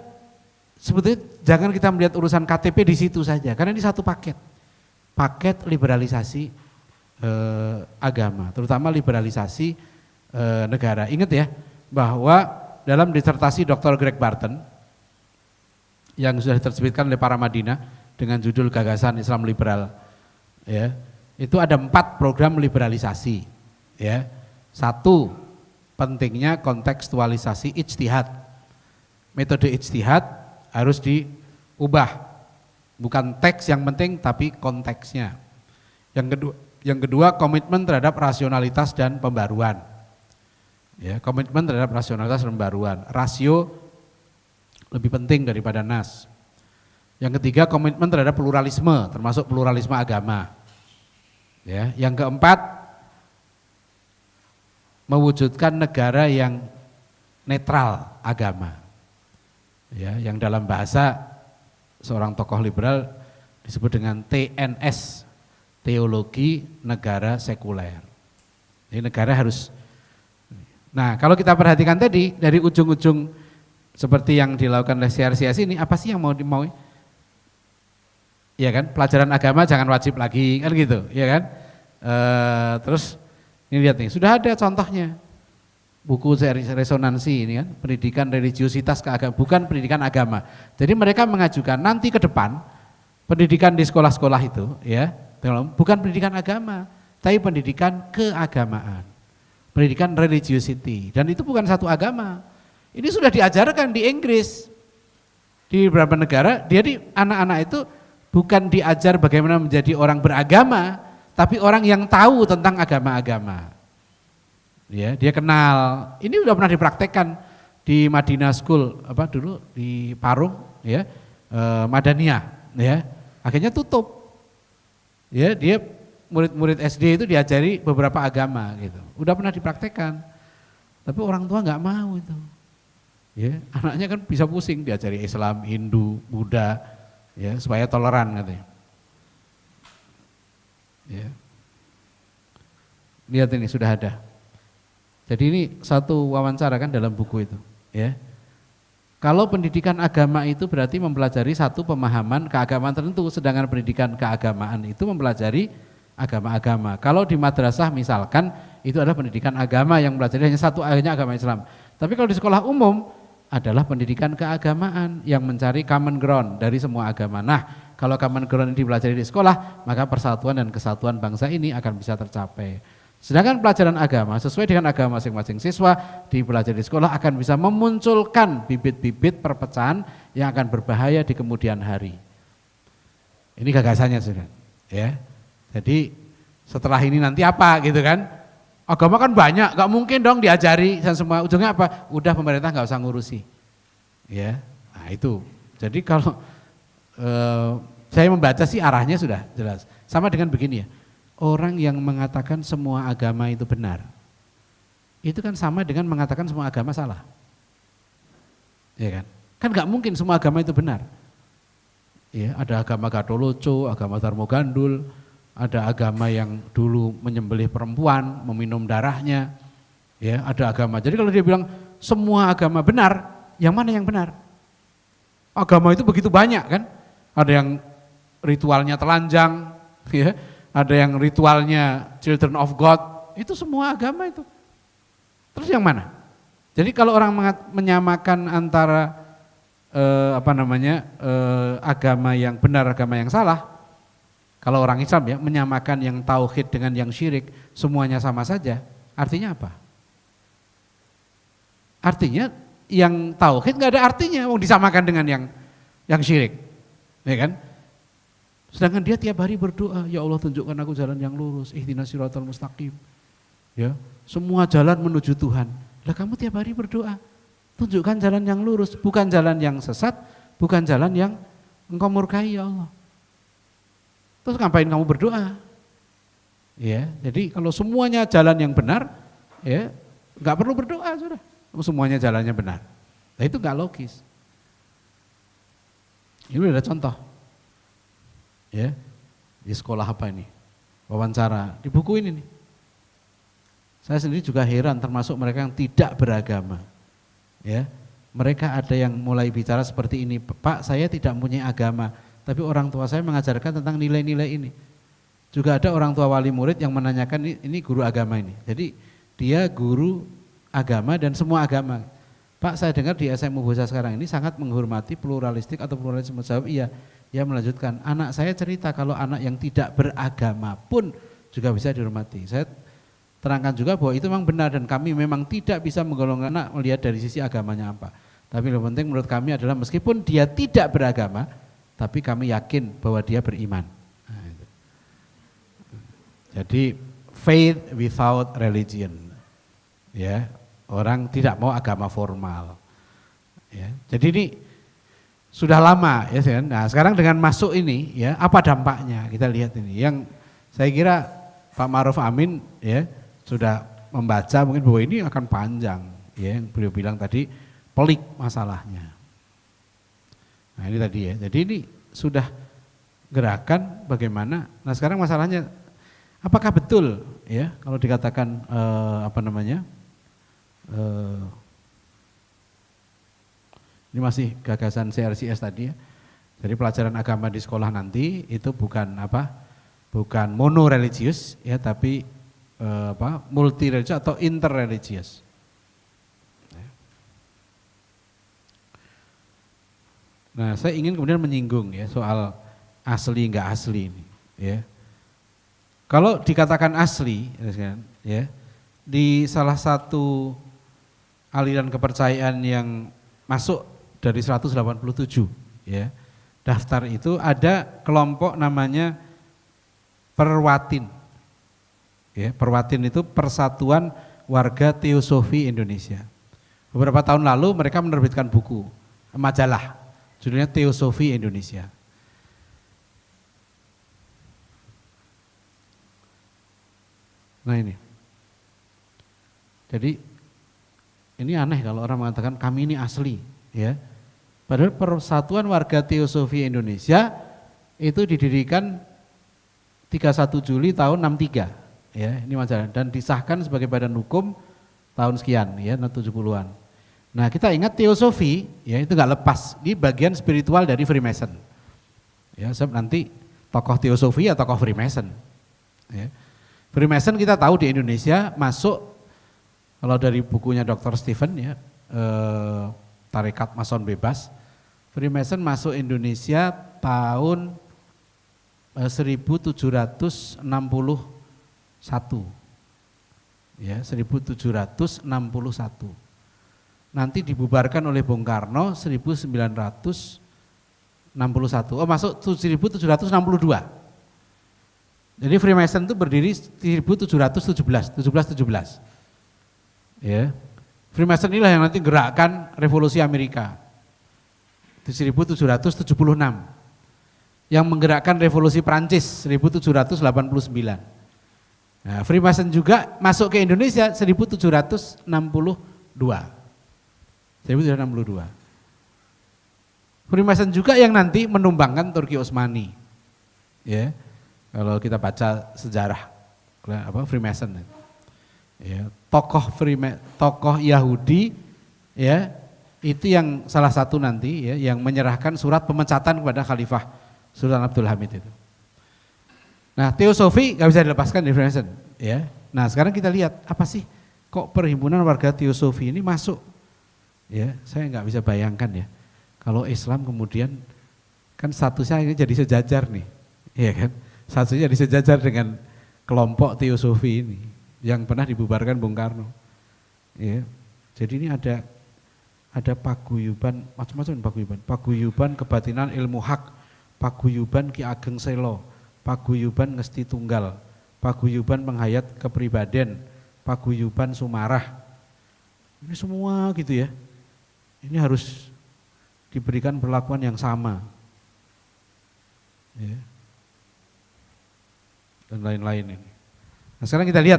sebetulnya jangan kita melihat urusan KTP di situ saja, karena ini satu paket liberalisasi agama, terutama liberalisasi negara. Ingat ya, bahwa dalam disertasi Dr. Greg Barton yang sudah diterbitkan oleh Paramadina dengan judul Gagasan Islam Liberal, ya, itu ada 4 program liberalisasi, ya. 1, pentingnya kontekstualisasi ijtihad. Metode ijtihad harus diubah, bukan teks yang penting tapi konteksnya. Yang kedua komitmen terhadap rasionalitas dan pembaruan. Ya, komitmen terhadap rasionalitas dan pembaruan. Rasio lebih penting daripada nas. Yang ketiga komitmen terhadap pluralisme, termasuk pluralisme agama. Ya, yang keempat mewujudkan negara yang netral agama. Ya, yang dalam bahasa seorang tokoh liberal disebut dengan TNS, teologi negara sekuler. Jadi negara harus. Nah, kalau kita perhatikan tadi dari ujung-ujung seperti yang dilakukan oleh CRCS ini, apa sih yang mau dimau? Ya kan, pelajaran agama jangan wajib lagi, kan gitu, ya kan? Terus ini lihat nih, sudah ada contohnya. Buku resonansi ini kan, pendidikan religiusitas keagamaan, bukan pendidikan agama. Jadi mereka mengajukan nanti ke depan pendidikan di sekolah-sekolah itu, ya, bukan pendidikan agama, tapi pendidikan keagamaan. Pendidikan religiosity, dan itu bukan satu agama. Ini sudah diajarkan di Inggris. Di beberapa negara, jadi anak-anak itu bukan diajar bagaimana menjadi orang beragama, tapi orang yang tahu tentang agama-agama. Ya, dia kenal. Ini sudah pernah dipraktekkan di Madinah School apa dulu di Parung, ya, Madaniyah, ya. Akhirnya tutup. Ya, dia murid-murid SD itu diajari beberapa agama gitu. Udah pernah dipraktekkan. Tapi orang tua nggak mau itu. Ya, anaknya kan bisa pusing diajari Islam, Hindu, Buddha, ya, supaya toleran katanya. Ya. Lihat ini sudah ada. Jadi ini satu wawancara kan dalam buku itu, ya. Kalau pendidikan agama itu berarti mempelajari satu pemahaman keagamaan tertentu, sedangkan pendidikan keagamaan itu mempelajari agama-agama. Kalau di madrasah misalkan itu adalah pendidikan agama yang mempelajari hanya satu, hanya agama Islam. Tapi kalau di sekolah umum adalah pendidikan keagamaan yang mencari common ground dari semua agama. Nah, kalau common ground ini dipelajari di sekolah, maka persatuan dan kesatuan bangsa ini akan bisa tercapai. Sedangkan pelajaran agama sesuai dengan agama masing-masing siswa dipelajari di sekolah akan bisa memunculkan bibit-bibit perpecahan yang akan berbahaya di kemudian hari. Ini gagasannya sudah, ya. Jadi setelah ini nanti apa gitu kan? Agama kan banyak, gak mungkin dong diajari dan semua. Ujungnya apa? Udah pemerintah gak usah ngurusi. Ya, nah itu. Jadi kalau saya membaca sih arahnya sudah jelas. Sama dengan begini ya, orang yang mengatakan semua agama itu benar, itu kan sama dengan mengatakan semua agama salah. Ya kan? Kan nggak mungkin semua agama itu benar. Ya, ada agama Gatoloco, agama Darmogandul, ada agama yang dulu menyembelih perempuan, meminum darahnya. Ya, ada agama. Jadi kalau dia bilang semua agama benar, yang mana yang benar? Agama itu begitu banyak kan? Ada yang ritualnya telanjang, ya, ada yang ritualnya Children of God, itu semua agama itu. Terus yang mana? Jadi kalau orang menyamakan antara agama yang benar, agama yang salah, kalau orang Islam ya menyamakan yang tauhid dengan yang syirik, semuanya sama saja, artinya apa? Artinya yang tauhid nggak ada artinya, disamakan dengan yang syirik, ya kan? Sedangkan dia tiap hari berdoa, ya Allah tunjukkan aku jalan yang lurus, ihdinas siratal mustaqim. Ya, semua jalan menuju Tuhan. Lah kamu tiap hari berdoa, tunjukkan jalan yang lurus, bukan jalan yang sesat, bukan jalan yang engkau murkai ya Allah. Terus ngapain kamu berdoa? Ya, jadi kalau semuanya jalan yang benar, ya nggak perlu berdoa sudah. Semuanya jalannya benar. Nah itu nggak logis. Ini ada contoh. Ya, di sekolah apa ini? Wawancara di buku ini nih. Saya sendiri juga heran, termasuk mereka yang tidak beragama. Ya, mereka ada yang mulai bicara seperti ini, Pak, saya tidak punya agama, tapi orang tua saya mengajarkan tentang nilai-nilai ini. Juga ada orang tua wali murid yang menanyakan ini guru agama ini. Jadi dia guru agama dan semua agama. Pak, saya dengar di SMU Bosa sekarang ini sangat menghormati pluralistik atau pluralisme. Jawab iya. Dia melanjutkan, anak saya cerita kalau anak yang tidak beragama pun juga bisa dihormati. Saya terangkan juga bahwa itu memang benar dan kami memang tidak bisa menggolongkan anak melihat dari sisi agamanya apa. Tapi yang penting menurut kami adalah meskipun dia tidak beragama, tapi kami yakin bahwa dia beriman. Nah, itu. Jadi faith without religion, ya, orang tidak mau agama formal. Ya, jadi ini sudah lama ya kan. Nah, sekarang dengan masuk ini ya, apa dampaknya? Kita lihat ini. Yang saya kira Pak Ma'ruf Amin ya sudah membaca mungkin bahwa ini akan panjang ya, yang beliau bilang tadi pelik masalahnya. Nah, ini tadi ya. Jadi ini sudah gerakan bagaimana. Nah, sekarang masalahnya apakah betul ya kalau dikatakan ini masih gagasan CRCS tadi ya. Jadi pelajaran agama di sekolah nanti itu bukan mono religius ya, tapi multi religius atau interreligius. Nah, saya ingin kemudian menyinggung ya soal asli enggak asli ini ya. Kalau dikatakan asli ya, di salah satu aliran kepercayaan yang masuk dari 187 ya, daftar itu ada kelompok namanya Perwatin. Ya, Perwatin itu Persatuan Warga Teosofi Indonesia. Beberapa tahun lalu mereka menerbitkan buku, majalah, judulnya Teosofi Indonesia. Nah ini, jadi ini aneh kalau orang mengatakan kami ini asli, ya. Padahal Persatuan Warga Teosofi Indonesia itu didirikan 31 Juli tahun 63, ya. Ini majalah dan disahkan sebagai badan hukum tahun sekian, ya, 70-an. Nah, kita ingat teosofi, ya itu nggak lepas di bagian spiritual dari Freemason. Ya, sebab nanti tokoh teosofi ya tokoh Freemason. Ya. Freemason kita tahu di Indonesia masuk, kalau dari bukunya Dr. Stephen ya, Tarekat Mason Bebas, Freemason masuk Indonesia tahun 1761. Ya, 1761. Nanti dibubarkan oleh Bung Karno 1961. Oh, masuk 1762. Jadi Freemason itu berdiri 1717. Ya. Freemason inilah yang nanti gerakkan revolusi Amerika di 1776. yang menggerakkan revolusi Prancis 1789. Nah, Freemason juga masuk ke Indonesia 1762. 1762. Freemason juga yang nanti menumbangkan Turki Utsmani. Ya. Kalau kita baca sejarah Freemason. Ya, tokoh Yahudi ya, itu yang salah satu nanti ya, yang menyerahkan surat pemecatan kepada Khalifah Sultan Abdul Hamid itu. Nah, teosofi nggak bisa dilepaskan dari Freemason, ya. Nah, sekarang kita lihat apa sih kok perhimpunan warga teosofi ini masuk? Ya, saya nggak bisa bayangkan ya. Kalau Islam kemudian kan statusnya ini jadi sejajar nih, ya kan? Statusnya jadi sejajar dengan kelompok teosofi ini yang pernah dibubarkan Bung Karno. Ya, jadi ini ada paguyuban, macam-macam paguyuban kebatinan ilmu hak, paguyuban Ki Ageng Selo, paguyuban Ngesti Tunggal, paguyuban penghayat kepribadian, paguyuban Sumarah. Ini semua gitu ya. Ini harus diberikan perlakuan yang sama. Ya. Dan lain-lain ini. Nah, sekarang kita lihat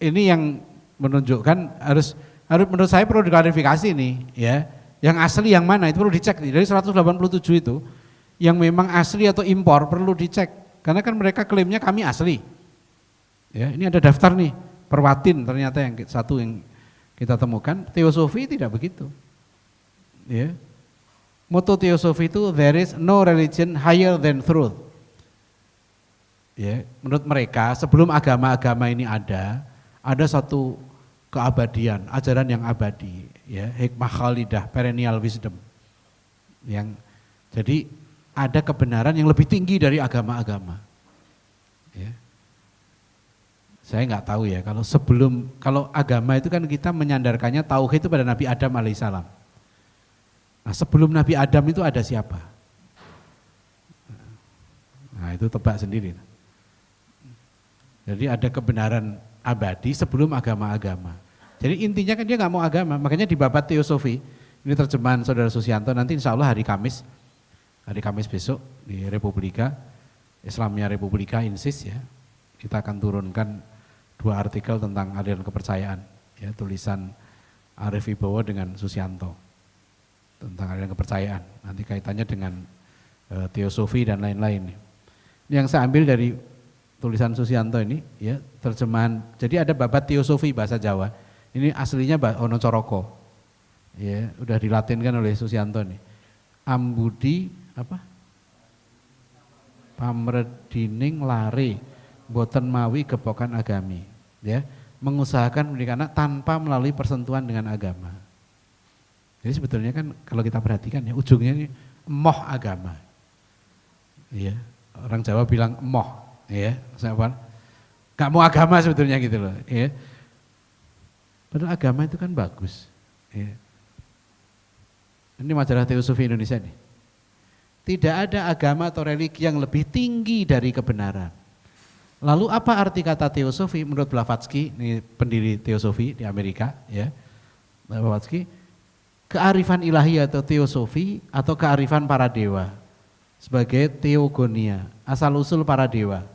ini yang menunjukkan harus menurut saya perlu diklarifikasi nih ya. Yang asli yang mana itu perlu dicek. Dari 187 itu yang memang asli atau impor perlu dicek. Karena kan mereka klaimnya kami asli. Ya, ini ada daftar nih, Perwatin ternyata yang satu yang kita temukan. Teosofi tidak begitu. Ya. Moto teosofi itu there is no religion higher than truth. Ya, menurut mereka sebelum agama-agama ini ada satu keabadian, ajaran yang abadi, ya, hikmah khalidah, perennial wisdom. Yang jadi ada kebenaran yang lebih tinggi dari agama-agama. Ya. Saya nggak tahu ya kalau agama itu kan kita menyandarkannya tauhid itu pada Nabi Adam alaihissalam. Nah, sebelum Nabi Adam itu ada siapa? Nah, itu tebak sendiri. Jadi ada kebenaran abadi sebelum agama-agama. Jadi intinya kan dia nggak mau agama, makanya di babat teosofi, ini terjemahan Saudara Susianto, nanti insya Allah hari Kamis besok di Republika, Islamia Republika Insis ya, kita akan turunkan 2 artikel tentang aliran kepercayaan, ya, tulisan Arif Wibowo dengan Susianto tentang aliran kepercayaan, nanti kaitannya dengan teosofi dan lain-lain. Ini yang saya ambil dari tulisan Susianto ini, ya, terjemahan. Jadi ada babat teosofi bahasa Jawa. Ini aslinya Ono Coroko. Ya, udah dilatinkan oleh Susianto nih. Ambudi apa? Pamredining lare boten mawi gepokan agami. Ya, mengusahakan pendidikan anak tanpa melalui persentuhan dengan agama. Jadi sebetulnya kan kalau kita perhatikan ya ujungnya ini emoh agama. Ya, orang Jawa bilang emoh. Ya, nggak mau agama sebetulnya gitu loh. Ya. Padahal agama itu kan bagus. Ya. Ini majalah Teosofi Indonesia nih. Tidak ada agama atau religi yang lebih tinggi dari kebenaran. Lalu apa arti kata teosofi menurut Blavatsky, ini pendiri teosofi di Amerika, ya. Blavatsky, kearifan ilahi atau teosofi atau kearifan para dewa sebagai teogonia, asal usul para dewa.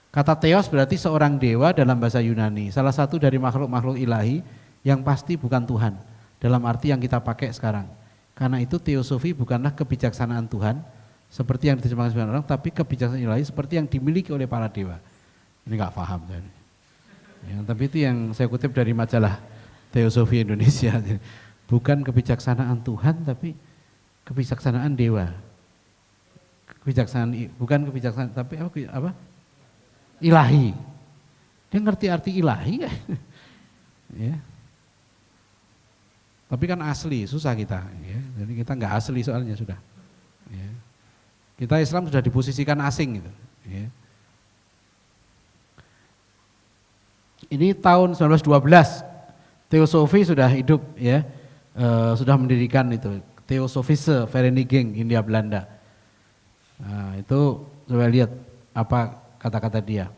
Kata teos berarti seorang dewa dalam bahasa Yunani, salah satu dari makhluk-makhluk ilahi yang pasti bukan Tuhan, dalam arti yang kita pakai sekarang. Karena itu teosofi bukanlah kebijaksanaan Tuhan, seperti yang diterjemahkan sebagian orang, tapi kebijaksanaan ilahi seperti yang dimiliki oleh para dewa. Ini nggak paham. Ya, tapi itu yang saya kutip dari majalah Teosofi Indonesia. Bukan kebijaksanaan Tuhan, tapi kebijaksanaan dewa. Bukan kebijaksanaan, tapi apa? Ilahi. Dia ngerti arti ilahi ya. Ya. Tapi kan asli, susah kita. Ya. Jadi kita nggak asli soalnya sudah. Ya. Kita Islam sudah diposisikan asing gitu. Ya. Ini tahun 1912, teosofi sudah hidup ya, sudah mendirikan itu Theosophische Vereniging Hindia Belanda. Nah, itu coba lihat apa kata-kata dia.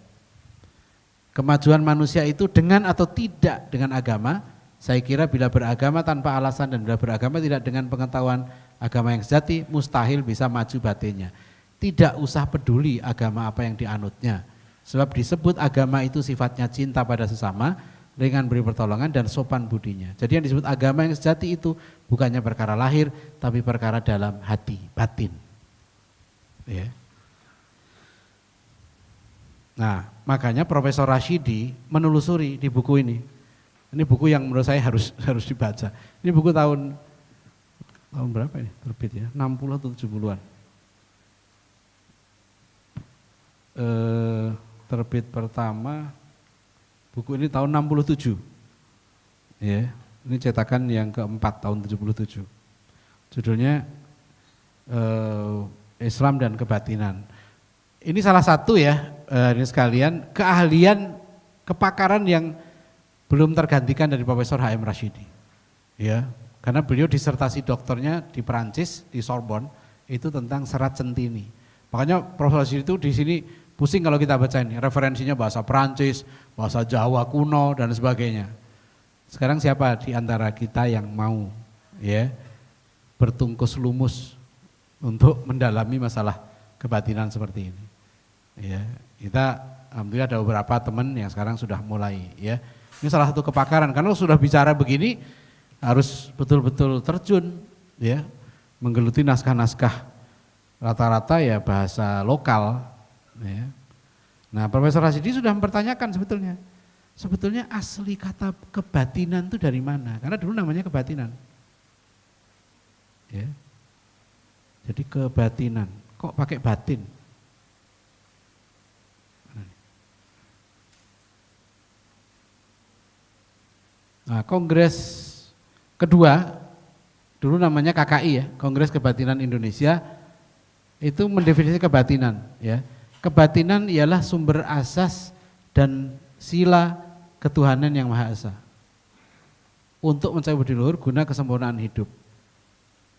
Kemajuan manusia itu dengan atau tidak dengan agama, saya kira bila beragama tanpa alasan dan bila beragama tidak dengan pengetahuan agama yang sejati mustahil bisa maju batinnya. Tidak usah peduli agama apa yang dianutnya. Sebab disebut agama itu sifatnya cinta pada sesama, dengan beri pertolongan dan sopan budinya. Jadi yang disebut agama yang sejati itu bukannya perkara lahir, tapi perkara dalam hati, batin. Ya. Nah, makanya Profesor Rashidi menelusuri di buku ini. Ini buku yang menurut saya harus dibaca. Ini buku tahun berapa ini terbit ya? 60 atau 70-an. Terbit pertama buku ini tahun 67. Ya, ini cetakan yang keempat tahun 77. Judulnya Islam dan Kebatinan. Ini salah satu ya, ini sekalian keahlian kepakaran yang belum tergantikan dari Profesor H.M. Rashidi. Ya, karena beliau disertasi doktornya di Perancis di Sorbonne itu tentang serat centini. Makanya Profesor Rashidi itu di sini pusing kalau kita baca ini, referensinya bahasa Perancis, bahasa Jawa kuno dan sebagainya. Sekarang siapa di antara kita yang mau ya bertungkus lumus untuk mendalami masalah kebatinan seperti ini? Ya, kita alhamdulillah ada beberapa teman yang sekarang sudah mulai ya. Ini salah satu kepakaran karena sudah bicara begini harus betul-betul terjun ya, menggeluti naskah-naskah rata-rata ya bahasa lokal. Ya. Nah, Profesor Rashidi sudah mempertanyakan sebetulnya asli kata kebatinan itu dari mana? Karena dulu namanya kebatinan. Ya. Jadi kebatinan, kok pakai batin? Nah, Kongres kedua, dulu namanya KKI ya, Kongres Kebatinan Indonesia, itu mendefinisi kebatinan ya. Kebatinan ialah sumber asas dan sila ketuhanan yang Maha Esa untuk mencapai budi luhur guna kesempurnaan hidup.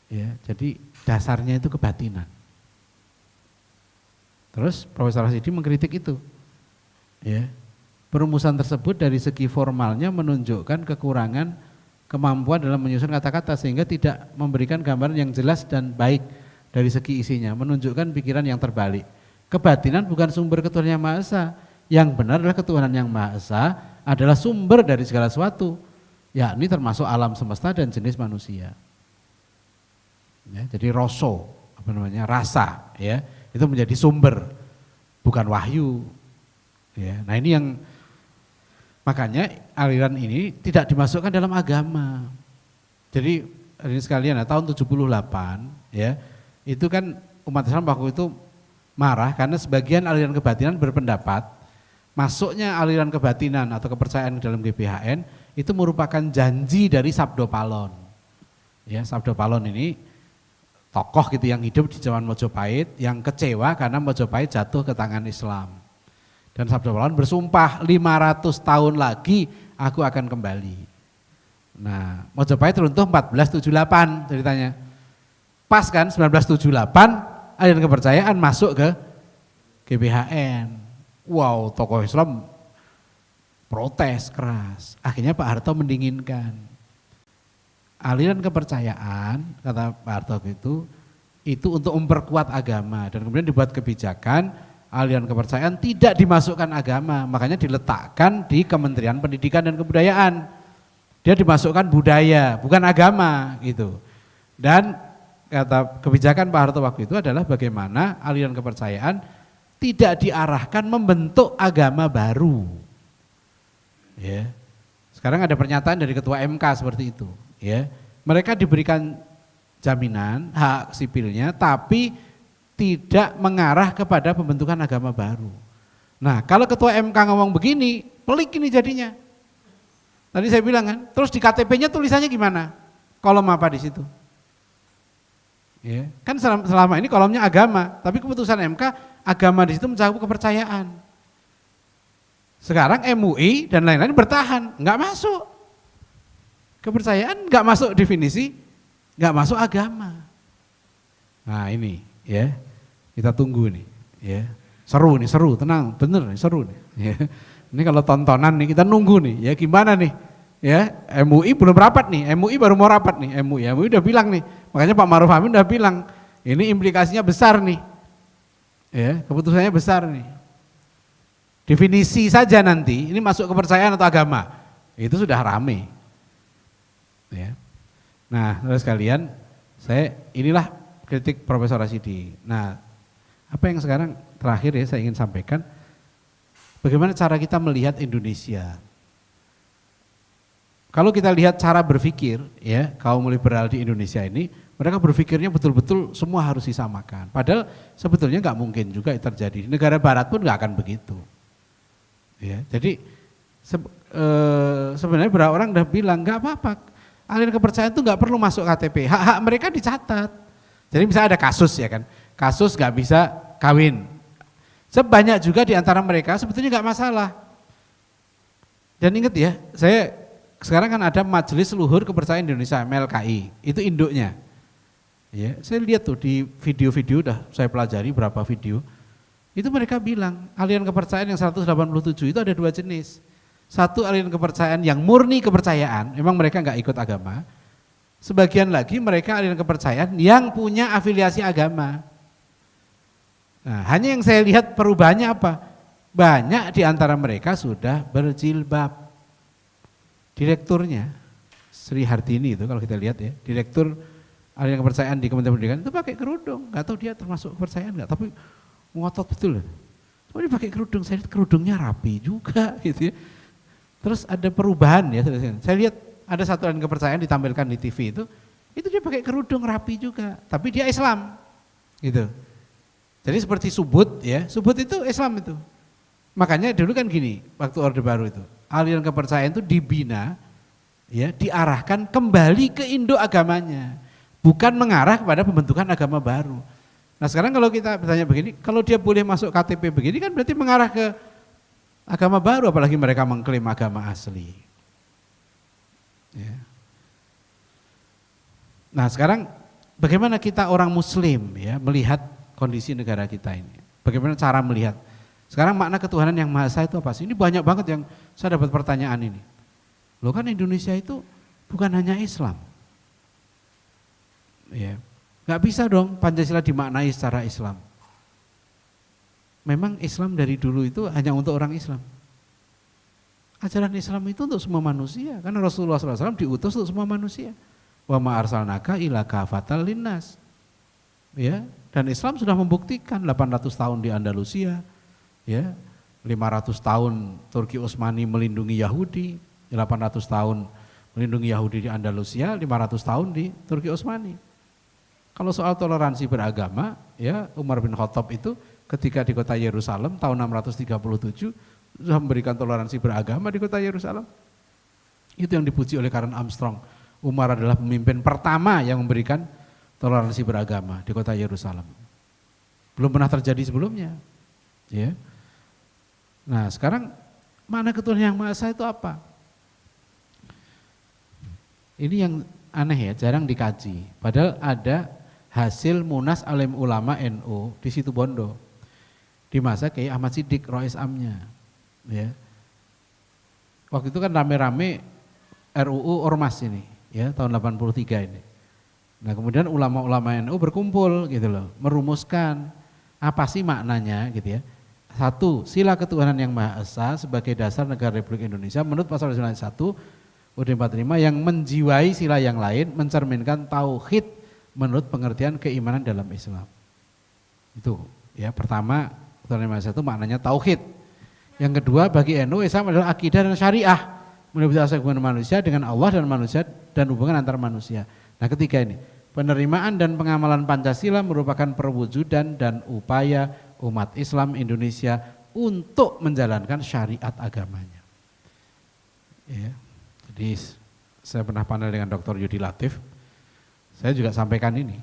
Ya, jadi dasarnya itu kebatinan. Terus Profesor Rashidi mengkritik itu. Ya. Perumusan tersebut dari segi formalnya menunjukkan kekurangan kemampuan dalam menyusun kata-kata sehingga tidak memberikan gambaran yang jelas dan baik dari segi isinya, menunjukkan pikiran yang terbalik. Kebatinan bukan sumber ketuhanan yang Maha Esa. Yang benar adalah ketuhanan yang Maha Esa adalah sumber dari segala sesuatu, yakni termasuk alam semesta dan jenis manusia. Ya, jadi rasa, ya, itu menjadi sumber, bukan wahyu. Ya, nah ini yang makanya aliran ini tidak dimasukkan dalam agama. Jadi ini sekalian ya, tahun 78 ya, itu kan umat Islam waktu itu marah karena sebagian aliran kebatinan berpendapat masuknya aliran kebatinan atau kepercayaan dalam GBHN itu merupakan janji dari Sabdo Palon. Ya, Sabdo Palon ini tokoh gitu yang hidup di zaman Mojopahit yang kecewa karena Mojopahit jatuh ke tangan Islam. Dan Sabdo Palon bersumpah 500 tahun lagi aku akan kembali. Nah, Mojopahit runtuh 1478 ceritanya. Pas kan 1978 aliran kepercayaan masuk ke GBHN. Wow, tokoh Islam protes keras. Akhirnya Pak Harto mendinginkan. Aliran kepercayaan, kata Pak Harto itu untuk memperkuat agama. Dan kemudian dibuat kebijakan aliran kepercayaan tidak dimasukkan agama. Makanya diletakkan di Kementerian Pendidikan dan Kebudayaan. Dia dimasukkan budaya, bukan agama gitu. Dan kata kebijakan Pak Harto waktu itu adalah bagaimana aliran kepercayaan tidak diarahkan membentuk agama baru. Ya. Sekarang ada pernyataan dari Ketua MK seperti itu. Ya. Mereka diberikan jaminan hak sipilnya, tapi tidak mengarah kepada pembentukan agama baru. Nah, kalau Ketua MK ngomong begini, pelik ini jadinya. Tadi saya bilang kan, terus di KTP-nya tulisannya gimana? Kolom apa di situ? Ya, kan selama ini kolomnya agama, tapi keputusan MK agama di situ mencakup kepercayaan. Sekarang MUI dan lain-lain bertahan, nggak masuk. Kepercayaan nggak masuk definisi, nggak masuk agama. Nah ini ya, kita tunggu nih. Ya, seru nih, seru, tenang, bener nih, seru nih. Ya. Ini kalau tontonan nih kita nunggu nih, ya gimana nih? Ya, MUI belum rapat nih, MUI baru mau rapat nih, MUI udah bilang nih, Makanya Pak Maruf Amin udah bilang, ini implikasinya besar nih. Ya, keputusannya besar nih. Definisi saja nanti, ini masuk kepercayaan atau agama. Itu sudah rame. Ya. Nah, terus kalian, inilah kritik Profesor Rasidi. Nah, apa yang sekarang terakhir ya saya ingin sampaikan, bagaimana cara kita melihat Indonesia. Kalau kita lihat cara berpikir ya kaum liberal di Indonesia ini, mereka berpikirnya betul-betul semua harus disamakan. Padahal sebetulnya nggak mungkin juga terjadi. Di negara Barat pun nggak akan begitu. Ya, jadi sebenarnya beberapa orang udah bilang nggak apa-apa, aliran kepercayaan itu nggak perlu masuk KTP, hak-hak mereka dicatat. Jadi misalnya ada kasus ya kan, kasus nggak bisa kawin. Sebanyak juga di antara mereka sebetulnya nggak masalah. Dan ingat ya, sekarang kan ada Majelis Luhur Kepercayaan Indonesia MLKI, itu induknya. Ya, saya lihat tuh di video-video udah saya pelajari berapa video. Itu mereka bilang aliran kepercayaan yang 187 itu ada 2 jenis. Satu aliran kepercayaan yang murni kepercayaan, memang mereka nggak ikut agama. Sebagian lagi mereka aliran kepercayaan yang punya afiliasi agama. Nah, hanya yang saya lihat perubahannya apa? Banyak di antara mereka sudah berjilbab. Direkturnya Sri Hartini itu kalau kita lihat ya, direktur aliran kepercayaan di Kementerian Pendidikan itu pakai kerudung, nggak tahu dia termasuk kepercayaan nggak, tapi ngotot betul. Oh dia pakai kerudung, saya lihat kerudungnya rapi juga gitu ya. Terus ada perubahan ya, saya lihat ada satu aliran kepercayaan ditampilkan di TV itu dia pakai kerudung rapi juga, tapi dia Islam gitu. Jadi seperti Subud ya, Subud itu Islam itu. Makanya dulu kan gini, waktu Orde Baru itu, aliran kepercayaan itu dibina, ya, diarahkan kembali ke induk agamanya, bukan mengarah kepada pembentukan agama baru. Nah sekarang kalau kita bertanya begini, kalau dia boleh masuk KTP begini kan berarti mengarah ke agama baru, apalagi mereka mengklaim agama asli. Ya. Nah sekarang bagaimana kita orang Muslim ya melihat kondisi negara kita ini? Bagaimana cara melihat? Sekarang makna ketuhanan yang Maha Esa itu apa sih? Ini banyak banget yang saya dapat pertanyaan ini. Loh kan Indonesia itu bukan hanya Islam. Ya. Gak bisa dong Pancasila dimaknai secara Islam. Memang Islam dari dulu itu hanya untuk orang Islam. Ajaran Islam itu untuk semua manusia. Karena Rasulullah SAW diutus untuk semua manusia. Wa ma arsalnaka illa kafatal linnas. Ya, dan Islam sudah membuktikan 800 tahun di Andalusia. Ya, 500 tahun Turki Utsmani melindungi Yahudi, 800 tahun melindungi Yahudi di Andalusia, 500 tahun di Turki Utsmani. Kalau soal toleransi beragama, ya Umar bin Khattab itu ketika di kota Yerusalem tahun 637 sudah memberikan toleransi beragama di kota Yerusalem. Itu yang dipuji oleh Karen Armstrong. Umar adalah pemimpin pertama yang memberikan toleransi beragama di kota Yerusalem. Belum pernah terjadi sebelumnya. Ya. Nah sekarang makna ketuhanan yang Maha Esa itu apa? Ini yang aneh ya, jarang dikaji. Padahal ada hasil Munas Alim Ulama NU di Situbondo di masa Kiai Ahmad Siddiq Rois Amnya. Ya. Waktu itu kan rame-rame RUU Ormas ini, ya tahun 83 ini. Nah kemudian ulama-ulama NU berkumpul gitu loh, merumuskan apa sih maknanya gitu ya. Satu, sila ketuhanan yang Maha Esa sebagai dasar negara Republik Indonesia menurut pasal 1 UUD 45 yang menjiwai sila yang lain mencerminkan tauhid menurut pengertian keimanan dalam Islam. Itu ya, pertama ketuhanan yang Maha Esa itu maknanya tauhid. Yang kedua bagi NU Islam adalah akidah dan syariah, meliputi aspek hubungan manusia dengan Allah dan manusia dan hubungan antar manusia. Nah ketiga ini, penerimaan dan pengamalan Pancasila merupakan perwujudan dan upaya umat Islam Indonesia untuk menjalankan syariat agamanya. Ya, jadi saya pernah panel dengan Dr. Yudi Latif, saya juga sampaikan ini,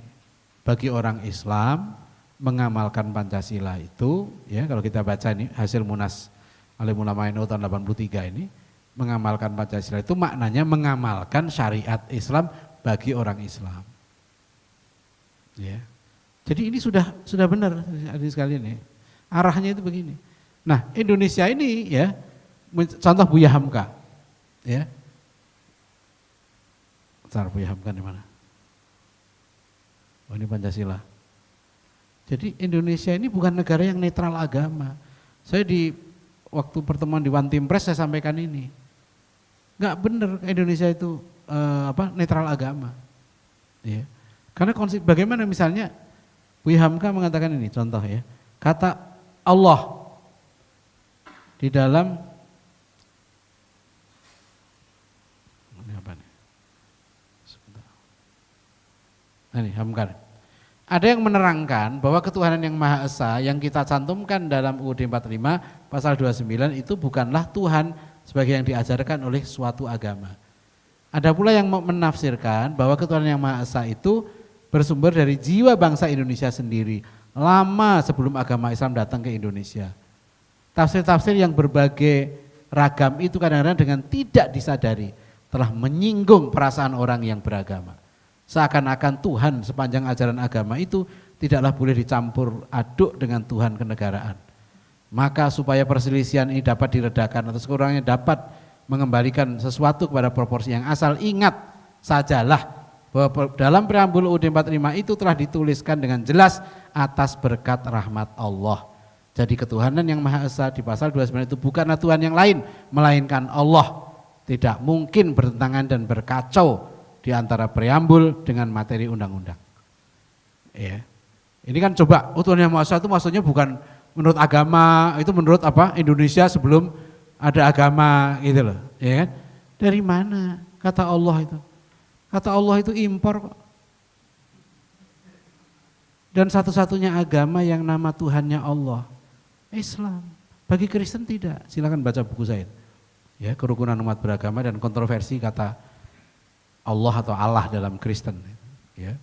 bagi orang Islam mengamalkan Pancasila itu, ya kalau kita baca ini hasil Munas Alim Ulama NU tahun 83 ini, mengamalkan Pancasila itu maknanya mengamalkan syariat Islam bagi orang Islam. Ya. Jadi ini sudah benar adik sekalian ya. Arahnya itu begini. Nah, Indonesia ini ya contoh Buya Hamka. Ya. Bentar, Buya Hamka di mana? Oh, ini Pancasila. Jadi Indonesia ini bukan negara yang netral agama. Saya di waktu pertemuan di One Team Press saya sampaikan ini. Enggak benar Indonesia itu netral agama. Ya. Karena konsep bagaimana misalnya Bu Hamka mengatakan ini contoh ya. Kata Allah di dalam ini apa nih? Sebentar. Ini Hamka. Ada yang menerangkan bahwa ketuhanan yang Maha Esa yang kita cantumkan dalam UUD 45 pasal 29 itu bukanlah Tuhan sebagai yang diajarkan oleh suatu agama. Ada pula yang menafsirkan bahwa ketuhanan yang Maha Esa itu bersumber dari jiwa bangsa Indonesia sendiri lama sebelum agama Islam datang ke Indonesia. Tafsir-tafsir yang berbagai ragam itu kadang-kadang dengan tidak disadari telah menyinggung perasaan orang yang beragama. Seakan-akan Tuhan sepanjang ajaran agama itu tidaklah boleh dicampur aduk dengan Tuhan kenegaraan. Maka supaya perselisihan ini dapat diredakan atau sekurangnya dapat mengembalikan sesuatu kepada proporsi yang asal, ingat sajalah bahwa dalam preambul UUD 45 itu telah dituliskan dengan jelas atas berkat rahmat Allah. Jadi ketuhanan yang Maha Esa di pasal 29 itu bukanlah Tuhan yang lain melainkan Allah. Tidak mungkin bertentangan dan berkacau di antara preambul dengan materi undang-undang. Ya. Ini kan coba Tuhan yang Maha Esa itu maksudnya bukan menurut agama, itu menurut apa? Indonesia sebelum ada agama gitu loh, ya kan? Dari mana kata Allah itu? Kata Allah itu impor kok. Dan satu-satunya agama yang nama Tuhannya Allah, Islam. Bagi Kristen tidak. Silakan baca buku saya. Ya, kerukunan umat beragama dan kontroversi kata Allah atau Allah dalam Kristen. Ya.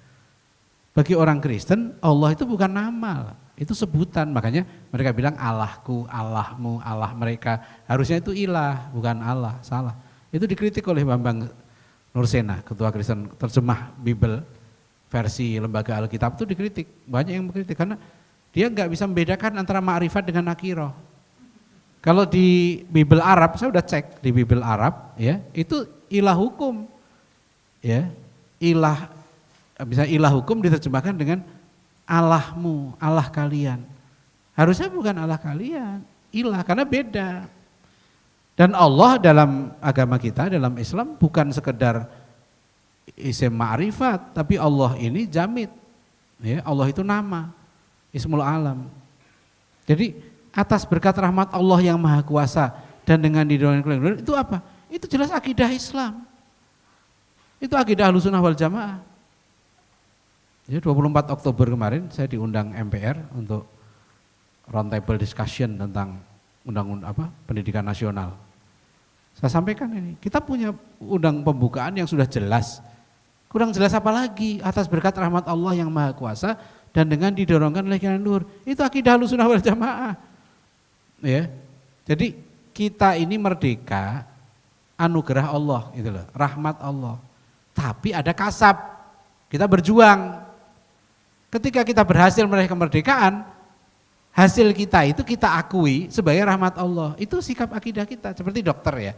Bagi orang Kristen, Allah itu bukan nama, itu sebutan. Makanya mereka bilang Allahku, Allahmu, Allah mereka. Harusnya itu ilah, bukan Allah, salah. Itu dikritik oleh Bambang Nursena, ketua Kristen terjemah Bible versi lembaga Alkitab itu dikritik. Banyak yang mengkritik karena dia nggak bisa membedakan antara ma'rifat dengan nakiroh. Kalau di Bible Arab, saya udah cek di Bible Arab, ya itu ilah hukum. Ya, ilah bisa ilah hukum diterjemahkan dengan Allahmu, Allah kalian. Harusnya bukan Allah kalian, ilah karena beda. Dan Allah dalam agama kita, dalam Islam bukan sekedar isim ma'rifat, tapi Allah ini jamid. Ya, Allah itu nama, Ismul Alam. Jadi atas berkat rahmat Allah yang Maha Kuasa dan dengan didorong itu apa? Itu jelas akidah Islam. Itu akidah Ahlussunnah wal Jamaah. Jadi 24 Oktober kemarin saya diundang MPR untuk roundtable discussion tentang undang-undang pendidikan nasional. Saya sampaikan ini, kita punya undang pembukaan yang sudah jelas. Kurang jelas apa lagi atas berkat rahmat Allah yang Maha Kuasa dan dengan didorongkan oleh Kiai Nur. Itu akidah Ahlussunnah wal Jamaah. Ya. Jadi kita ini merdeka anugerah Allah gitu loh, rahmat Allah. Tapi ada kasab, kita berjuang. Ketika kita berhasil meraih kemerdekaan, hasil kita itu kita akui sebagai rahmat Allah. Itu sikap akidah kita, seperti dokter ya.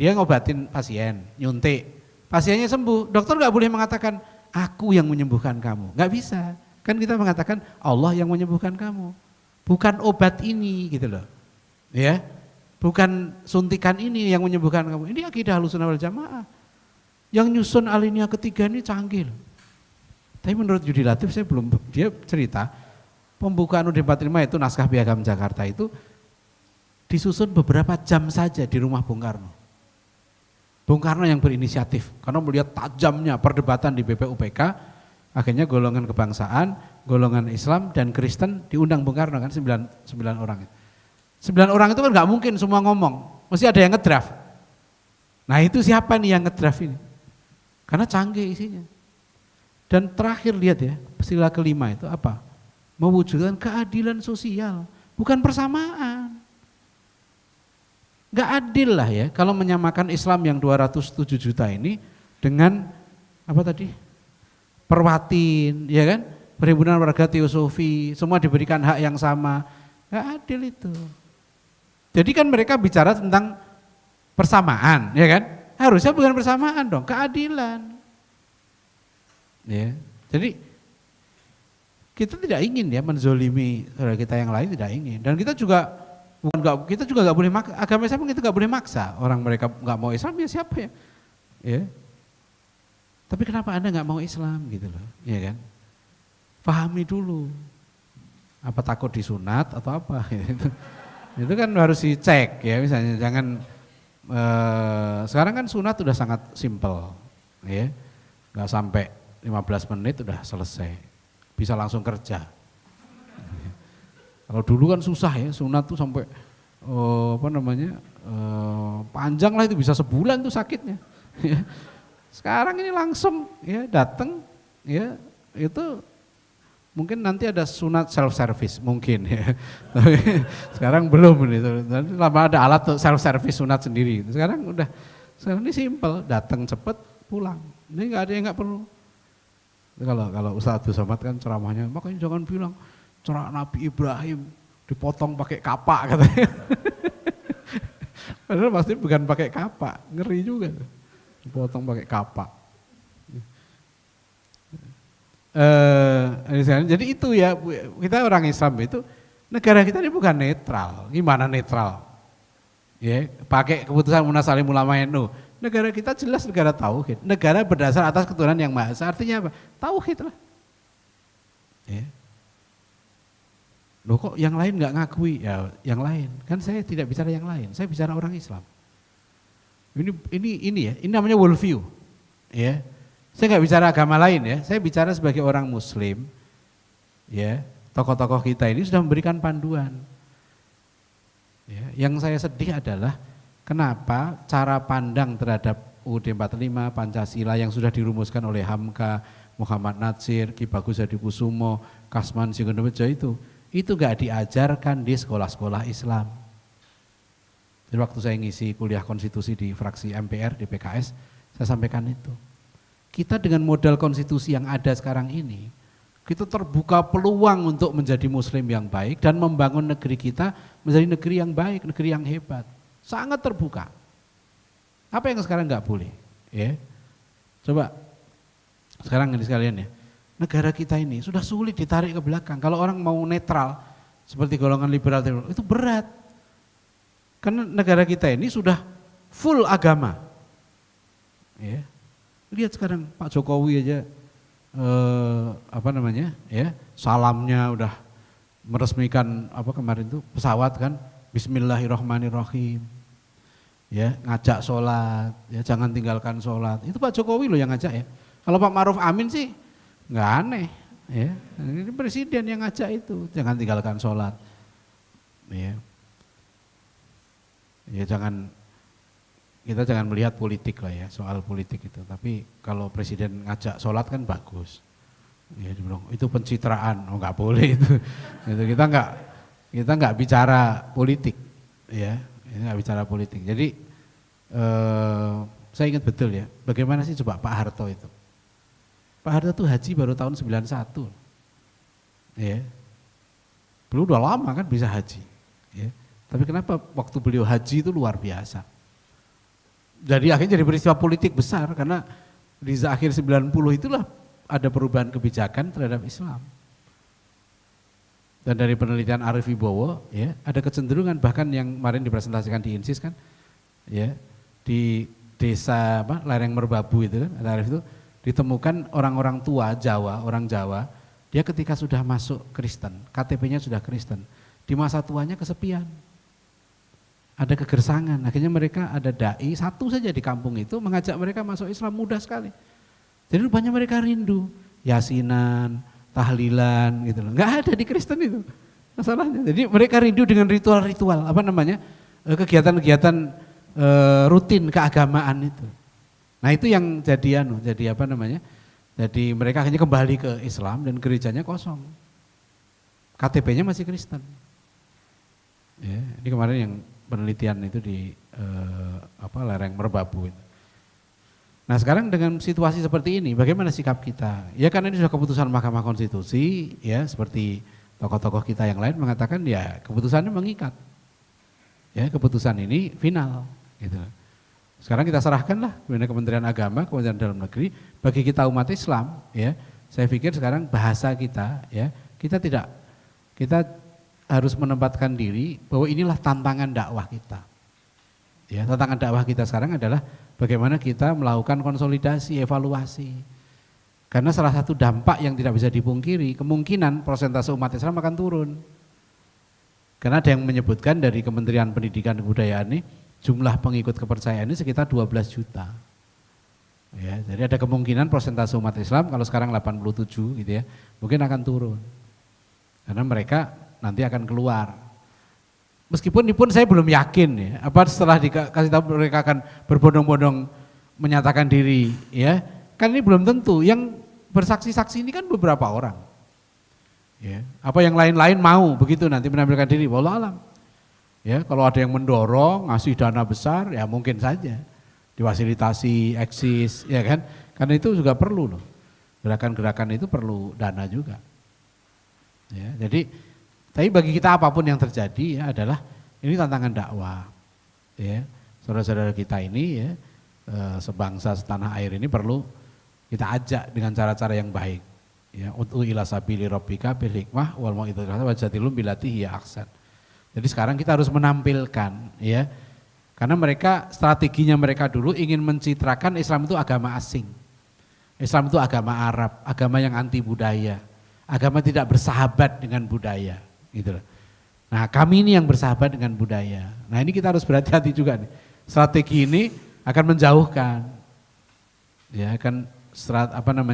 Dia ngobatin pasien, nyuntik, pasiennya sembuh. Dokter gak boleh mengatakan, aku yang menyembuhkan kamu. Gak bisa, kan kita mengatakan Allah yang menyembuhkan kamu. Bukan obat ini gitu loh. Ya, bukan suntikan ini yang menyembuhkan kamu. Ini akidah Ahlussunnah wal Jamaah. Yang nyusun alinea ketiga ini canggih. Tapi menurut Yudi Latif dia cerita pembukaan UUD 45 itu naskah Piagam Jakarta itu disusun beberapa jam saja di rumah Bung Karno. Bung Karno yang berinisiatif karena melihat tajamnya perdebatan di BPUPK, akhirnya golongan kebangsaan, golongan Islam dan Kristen diundang Bung Karno kan 9 orang. 9 orang itu kan nggak mungkin semua ngomong, mesti ada yang ngedraft. Nah itu siapa nih yang ngedraft ini? Karena canggih isinya. Dan terakhir lihat ya, sila kelima itu apa? Mewujudkan keadilan sosial, bukan persamaan. Gak adil lah ya kalau menyamakan Islam yang 207 juta ini dengan apa tadi? Perwatin, ya kan? Perhimpunan Warga Teosofi, semua diberikan hak yang sama. Gak adil itu. Jadi kan mereka bicara tentang persamaan, ya kan? Harusnya bukan persamaan dong, keadilan. Ya. Jadi Kita tidak ingin ya menzolimi saudara kita yang lain, tidak ingin. Dan kita juga kita juga nggak boleh agama Islam kita nggak boleh maksa orang mereka nggak mau Islam ya siapa ya, ya. Tapi kenapa Anda nggak mau Islam gitu loh, ya kan? Pahami dulu. Apa takut disunat atau apa? Itu kan harus dicek ya, misalnya jangan sekarang kan sunat udah sangat simpel, ya, nggak sampai 15 menit udah selesai, bisa langsung kerja. Kalau dulu kan susah ya, sunat tuh sampai panjang lah, itu bisa sebulan tuh sakitnya. Sekarang ini langsung ya datang ya, itu mungkin nanti ada sunat self service mungkin ya. Tapi sekarang belum itu. Nanti lama ada alat tuh self service sunat sendiri. Sekarang ini simple, datang cepet pulang. Ini nggak ada yang nggak perlu. Kalau Ustaz Abdul Somad kan ceramahnya, makanya jangan bilang cara Nabi Ibrahim dipotong pakai kapak katanya. Padahal pasti bukan pakai kapak, ngeri juga. Dipotong pakai kapak. Jadi itu ya, kita orang Islam itu, negara kita ini bukan netral. Gimana netral? Ya, pakai keputusan Munas Alim Ulama NU. Negara kita jelas negara tauhid. Negara berdasar atas ketuhanan yang maha esa. Artinya apa? Tauhid lah. Ya. Loh kok yang lain nggak ngakui? Ya, yang lain. Kan saya tidak bicara yang lain. Saya bicara orang Islam. Ini ya, ini namanya worldview. Ya. Saya nggak bicara agama lain ya, saya bicara sebagai orang Muslim. Ya, tokoh-tokoh kita ini sudah memberikan panduan. Ya, yang saya sedih adalah kenapa cara pandang terhadap UUD 45, Pancasila yang sudah dirumuskan oleh Hamka, Muhammad Natsir, Ki Bagus Hadikusumo, Kasman Singonomejo itu nggak diajarkan di sekolah-sekolah Islam. Jadi waktu saya ngisi kuliah konstitusi di fraksi MPR di PKS, saya sampaikan itu. Kita dengan modal konstitusi yang ada sekarang ini, kita terbuka peluang untuk menjadi muslim yang baik dan membangun negeri kita menjadi negeri yang baik, negeri yang hebat. Sangat terbuka. Apa yang sekarang nggak boleh? Ya. Coba sekarang ini sekalian ya, negara kita ini sudah sulit ditarik ke belakang. Kalau orang mau netral seperti golongan liberal itu berat. Karena negara kita ini sudah full agama. Ya. Lihat sekarang Pak Jokowi aja salamnya udah meresmikan kemarin tuh pesawat kan, Bismillahirrahmanirrahim. Ya, ngajak sholat, ya jangan tinggalkan sholat. Itu Pak Jokowi loh yang ngajak ya. Kalau Pak Ma'ruf Amin sih nggak aneh, ya. Ini presiden yang ngajak itu, jangan tinggalkan sholat. Ya. Ya kita jangan melihat politik lah ya, soal politik itu. Tapi kalau presiden ngajak sholat kan bagus. Ya dibilang itu pencitraan, oh nggak boleh itu. Kita nggak bicara politik, ya. Ini nggak bicara politik. Jadi saya ingat betul ya, bagaimana sih coba Pak Harto itu. Pak Harto tuh haji baru tahun 91. Ya. Belum udah lama kan bisa haji. Ya. Tapi kenapa waktu beliau haji itu luar biasa. Jadi akhirnya jadi peristiwa politik besar karena di akhir 90 itulah ada perubahan kebijakan terhadap Islam. Dan dari penelitian Arif Wibowo ya, ada kecenderungan bahkan yang kemarin dipresentasikan di INSIS kan, ya, di desa lereng Merbabu itu kan, ada Arif itu ditemukan orang-orang tua Jawa, orang Jawa, dia ketika sudah masuk Kristen, KTP-nya sudah Kristen, di masa tuanya kesepian. Ada kegersangan, akhirnya mereka ada dai satu saja di kampung itu mengajak mereka masuk Islam, mudah sekali. Jadi rupanya mereka rindu yasinan, tahlilan gitu loh. Enggak ada di Kristen itu masalahnya. Jadi mereka rindu dengan ritual-ritual, kegiatan-kegiatan rutin keagamaan itu. Nah itu yang jadi jadi mereka akhirnya kembali ke Islam dan gerejanya kosong. KTP-nya masih Kristen. Ya, ini kemarin yang penelitian itu di lereng Merbabu itu. Nah sekarang dengan situasi seperti ini, bagaimana sikap kita? Ya karena ini sudah keputusan Mahkamah Konstitusi, ya seperti tokoh-tokoh kita yang lain mengatakan ya keputusannya mengikat. Ya keputusan ini final. Gitu. Sekarang kita serahkanlah kepada Kementerian Agama, Kementerian Dalam Negeri, bagi kita umat Islam, ya saya pikir sekarang bahasa kita, ya kita harus menempatkan diri bahwa inilah tantangan dakwah kita. Ya, tantangan dakwah kita sekarang adalah bagaimana kita melakukan konsolidasi, evaluasi. Karena salah satu dampak yang tidak bisa dipungkiri, kemungkinan persentase umat Islam akan turun. Karena ada yang menyebutkan dari Kementerian Pendidikan dan Kebudayaan ini, jumlah pengikut kepercayaan ini sekitar 12 juta. Ya, jadi ada kemungkinan persentase umat Islam kalau sekarang 87 gitu ya, mungkin akan turun. Karena mereka nanti akan keluar. Meskipun ini pun saya belum yakin ya, apa setelah dikasih tahu mereka akan berbondong-bondong menyatakan diri ya, kan ini belum tentu. Yang bersaksi-saksi ini kan beberapa orang. Ya, apa yang lain-lain mau begitu nanti menampilkan diri, wallahu alam. Ya, kalau ada yang mendorong, ngasih dana besar, ya mungkin saja difasilitasi, eksis, ya kan? Karena itu juga perlu loh. Gerakan-gerakan itu perlu dana juga. Ya, jadi tapi bagi kita apapun yang terjadi ya adalah ini tantangan dakwah. Ya, saudara-saudara kita ini ya sebangsa setanah air ini perlu kita ajak dengan cara-cara yang baik. Ya, ud'u ila sabili rabbika bil hikmah wal mau'izatil hasanah wajadilhum billati hiya ahsan. Jadi sekarang kita harus menampilkan ya. Karena mereka strateginya mereka dulu ingin mencitrakan Islam itu agama asing. Islam itu agama Arab, agama yang anti budaya, agama tidak bersahabat dengan budaya, gitu. Nah, kami ini yang bersahabat dengan budaya. Nah, ini kita harus berhati-hati juga nih. Strategi ini akan menjauhkan. Ya, akan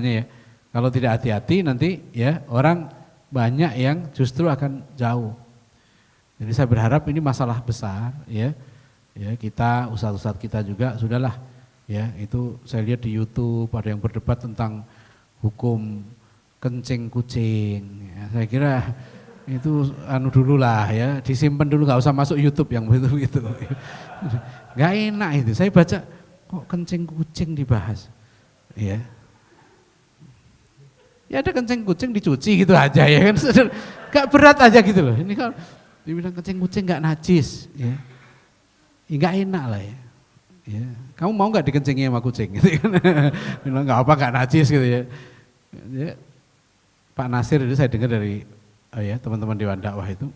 ya? Kalau tidak hati-hati nanti ya orang banyak yang justru akan jauh. Jadi saya berharap ini masalah besar ya. Ya, kita ustadz-ustadz kita juga sudahlah ya, itu saya lihat di YouTube ada yang berdebat tentang hukum kencing kucing ya, saya kira itu dulu lah ya, disimpan dulu, nggak usah masuk YouTube yang begitu nggak enak itu. Saya baca kok kencing kucing dibahas ya ada kencing kucing dicuci gitu aja ya kan, nggak berat aja gitu loh. Ini kalau dibilang kencing kucing nggak najis ya nggak enak lah ya. Ya. Kamu mau nggak dikencingi sama kucing? Gitu kan? Bilang nggak apa, nggak najis gitu ya. Ya. Pak Nasir itu saya dengar dari ya teman-teman Dewan Dakwah itu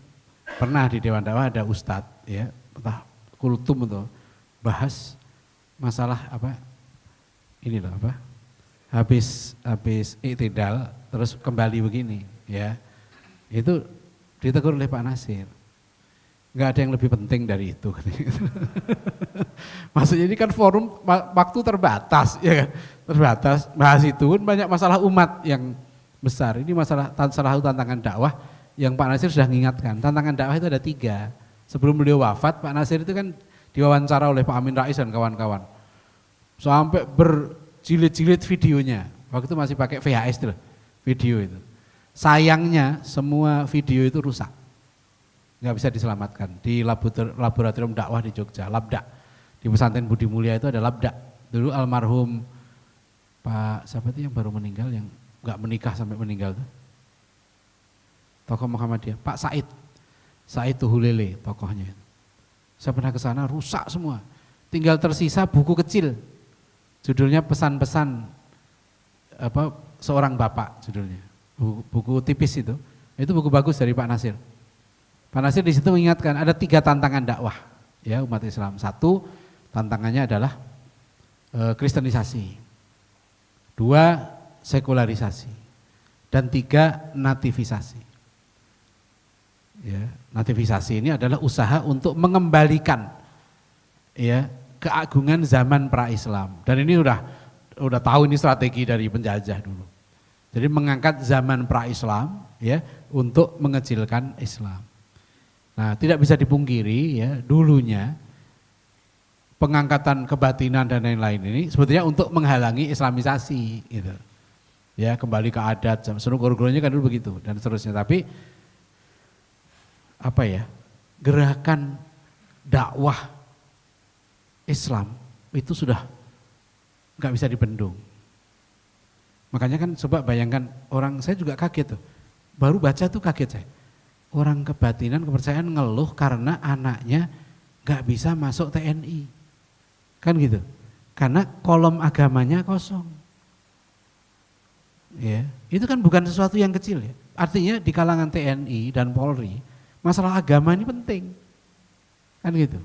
pernah di Dewan Dakwah ada ustadz ya, entah kultum atau bahas masalah apa ini loh apa habis iktidal terus kembali begini ya, itu ditegur oleh Pak Nasir. Nggak ada yang lebih penting dari itu. Maksudnya ini kan forum waktu terbatas, ya kan? Terbatas, bahas itu pun banyak masalah umat yang besar. Ini masalah salah satu tantangan dakwah yang Pak Nasir sudah mengingatkan. Tantangan dakwah itu ada 3. Sebelum beliau wafat, Pak Nasir itu kan diwawancara oleh Pak Amin Rais dan kawan-kawan. Sampai berjilid-jilid videonya. Waktu itu masih pakai VHS tuh, video itu. Sayangnya semua video itu rusak. Nggak bisa diselamatkan. Di laboratorium dakwah di Jogja, Labda. Di pesantren Budi Mulia itu ada Labda. Dulu almarhum Pak siapa itu yang baru meninggal, yang nggak menikah sampai meninggal tuh? Tokoh Muhammadiyah, Pak Said Tuhulele tokohnya. Saya pernah ke sana, rusak semua. Tinggal tersisa buku kecil. Judulnya pesan-pesan apa seorang bapak judulnya. Buku tipis itu. Itu buku bagus dari Pak Nasir. Pak Nasir di situ mengingatkan ada 3 tantangan dakwah ya umat Islam. 1 tantangannya adalah kristenisasi, 2 sekularisasi, dan 3 nativisasi. Ya, nativisasi ini adalah usaha untuk mengembalikan ya keagungan zaman pra-Islam. Dan ini udah tahu ini strategi dari penjajah dulu. Jadi mengangkat zaman pra-Islam ya untuk mengecilkan Islam. Nah, tidak bisa dipungkiri ya, dulunya pengangkatan kebatinan dan lain-lain ini sebetulnya untuk menghalangi islamisasi gitu. Ya, kembali ke adat, seluruh guru-gurunya kan dulu begitu dan seterusnya. Tapi apa ya? Gerakan dakwah Islam itu sudah nggak bisa dibendung. Makanya kan coba bayangkan, orang saya juga kaget tuh. Baru baca tuh kaget saya. Orang kebatinan, kepercayaan ngeluh karena anaknya gak bisa masuk TNI. Kan gitu. Karena kolom agamanya kosong. Ya, itu kan bukan sesuatu yang kecil ya. artinya di kalangan TNI dan Polri masalah agama ini penting, kan gitu.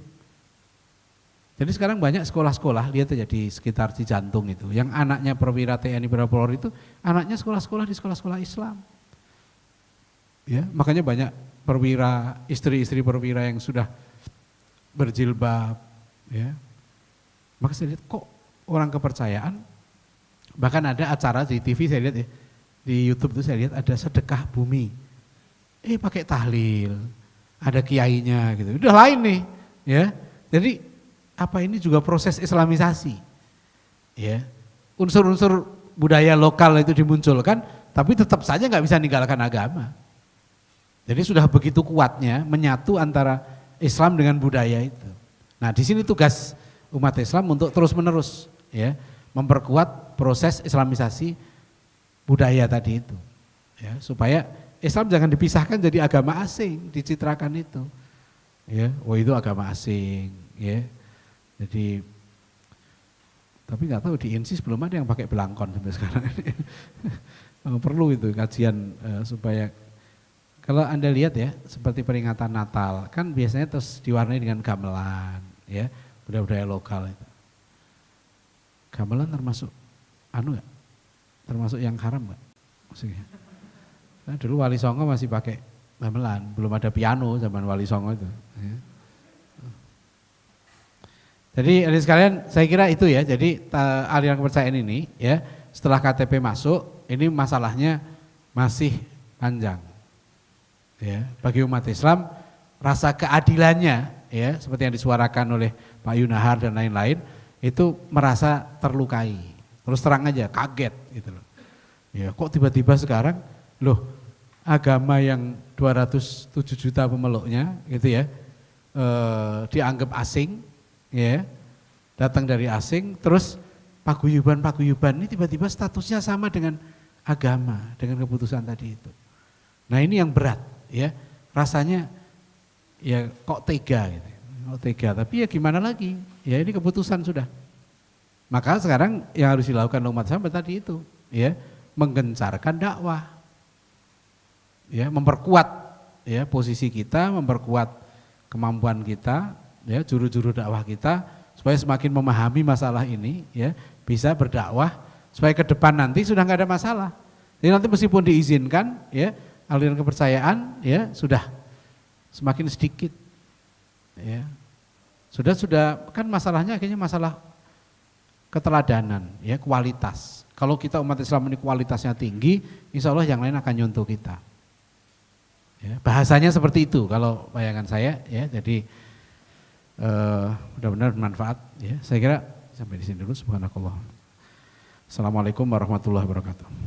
Jadi sekarang banyak sekolah-sekolah, lihat aja di sekitar Cijantung itu, yang anaknya perwira TNI, perwira Polri itu anaknya sekolah-sekolah di sekolah-sekolah Islam. Ya, makanya banyak perwira, istri-istri perwira yang sudah berjilbab, ya. Maka saya lihat kok orang kepercayaan, bahkan ada acara di TV saya lihat ya, di YouTube itu saya lihat ada sedekah bumi. Pakai tahlil, ada kiainya gitu. Udah lain nih, ya. Jadi apa ini juga proses islamisasi. Ya. Unsur-unsur budaya lokal itu dimunculkan, tapi tetap saja nggak bisa meninggalkan agama. Jadi sudah begitu kuatnya menyatu antara Islam dengan budaya itu. Nah, di sini tugas umat Islam untuk terus-menerus ya, memperkuat proses islamisasi budaya tadi itu. Ya, supaya Islam jangan dipisahkan jadi agama asing, dicitrakan itu. Ya, itu agama asing, ya. Jadi tapi nggak tahu di INSIS belum ada yang pakai belangkon sampai sekarang. Perlu itu kajian supaya kalau Anda lihat ya seperti peringatan Natal kan biasanya terus diwarnai dengan gamelan, ya budaya-budaya lokal itu. Gamelan termasuk nggak? Termasuk yang haram nggak? Maksudnya. Nah, dulu Wali Songo masih pakai gamelan, belum ada piano zaman Wali Songo itu. Ya. Jadi adik sekalian saya kira itu ya, jadi aliran kepercayaan ini ya setelah KTP masuk ini masalahnya masih panjang. Ya, bagi umat Islam rasa keadilannya ya seperti yang disuarakan oleh Pak Yunahar dan lain-lain itu merasa terlukai. Terus terang aja kaget gitu loh. Ya, kok tiba-tiba sekarang loh agama yang 207 juta pemeluknya gitu ya dianggap asing. Ya, datang dari asing, terus paguyuban ini tiba-tiba statusnya sama dengan agama, dengan keputusan tadi itu. Nah ini yang berat, ya rasanya ya kok tega, gitu. Kok tega. Tapi ya gimana lagi? Ya ini keputusan sudah. Maka sekarang yang harus dilakukan umat Islam tadi itu, ya menggencarkan dakwah, ya memperkuat ya posisi kita, memperkuat kemampuan kita. Ya, juru-juru dakwah kita supaya semakin memahami masalah ini ya bisa berdakwah supaya ke depan nanti sudah nggak ada masalah. Jadi nanti meskipun diizinkan ya aliran kepercayaan ya sudah semakin sedikit ya. Sudah kan masalahnya akhirnya masalah keteladanan ya, kualitas. Kalau kita umat Islam ini kualitasnya tinggi, insya Allah yang lain akan nyontoh kita. Ya, bahasanya seperti itu kalau bayangan saya ya. Jadi benar-benar bermanfaat ya. Saya kira sampai di sini dulu. Subhanakallah. Assalamualaikum warahmatullahi wabarakatuh.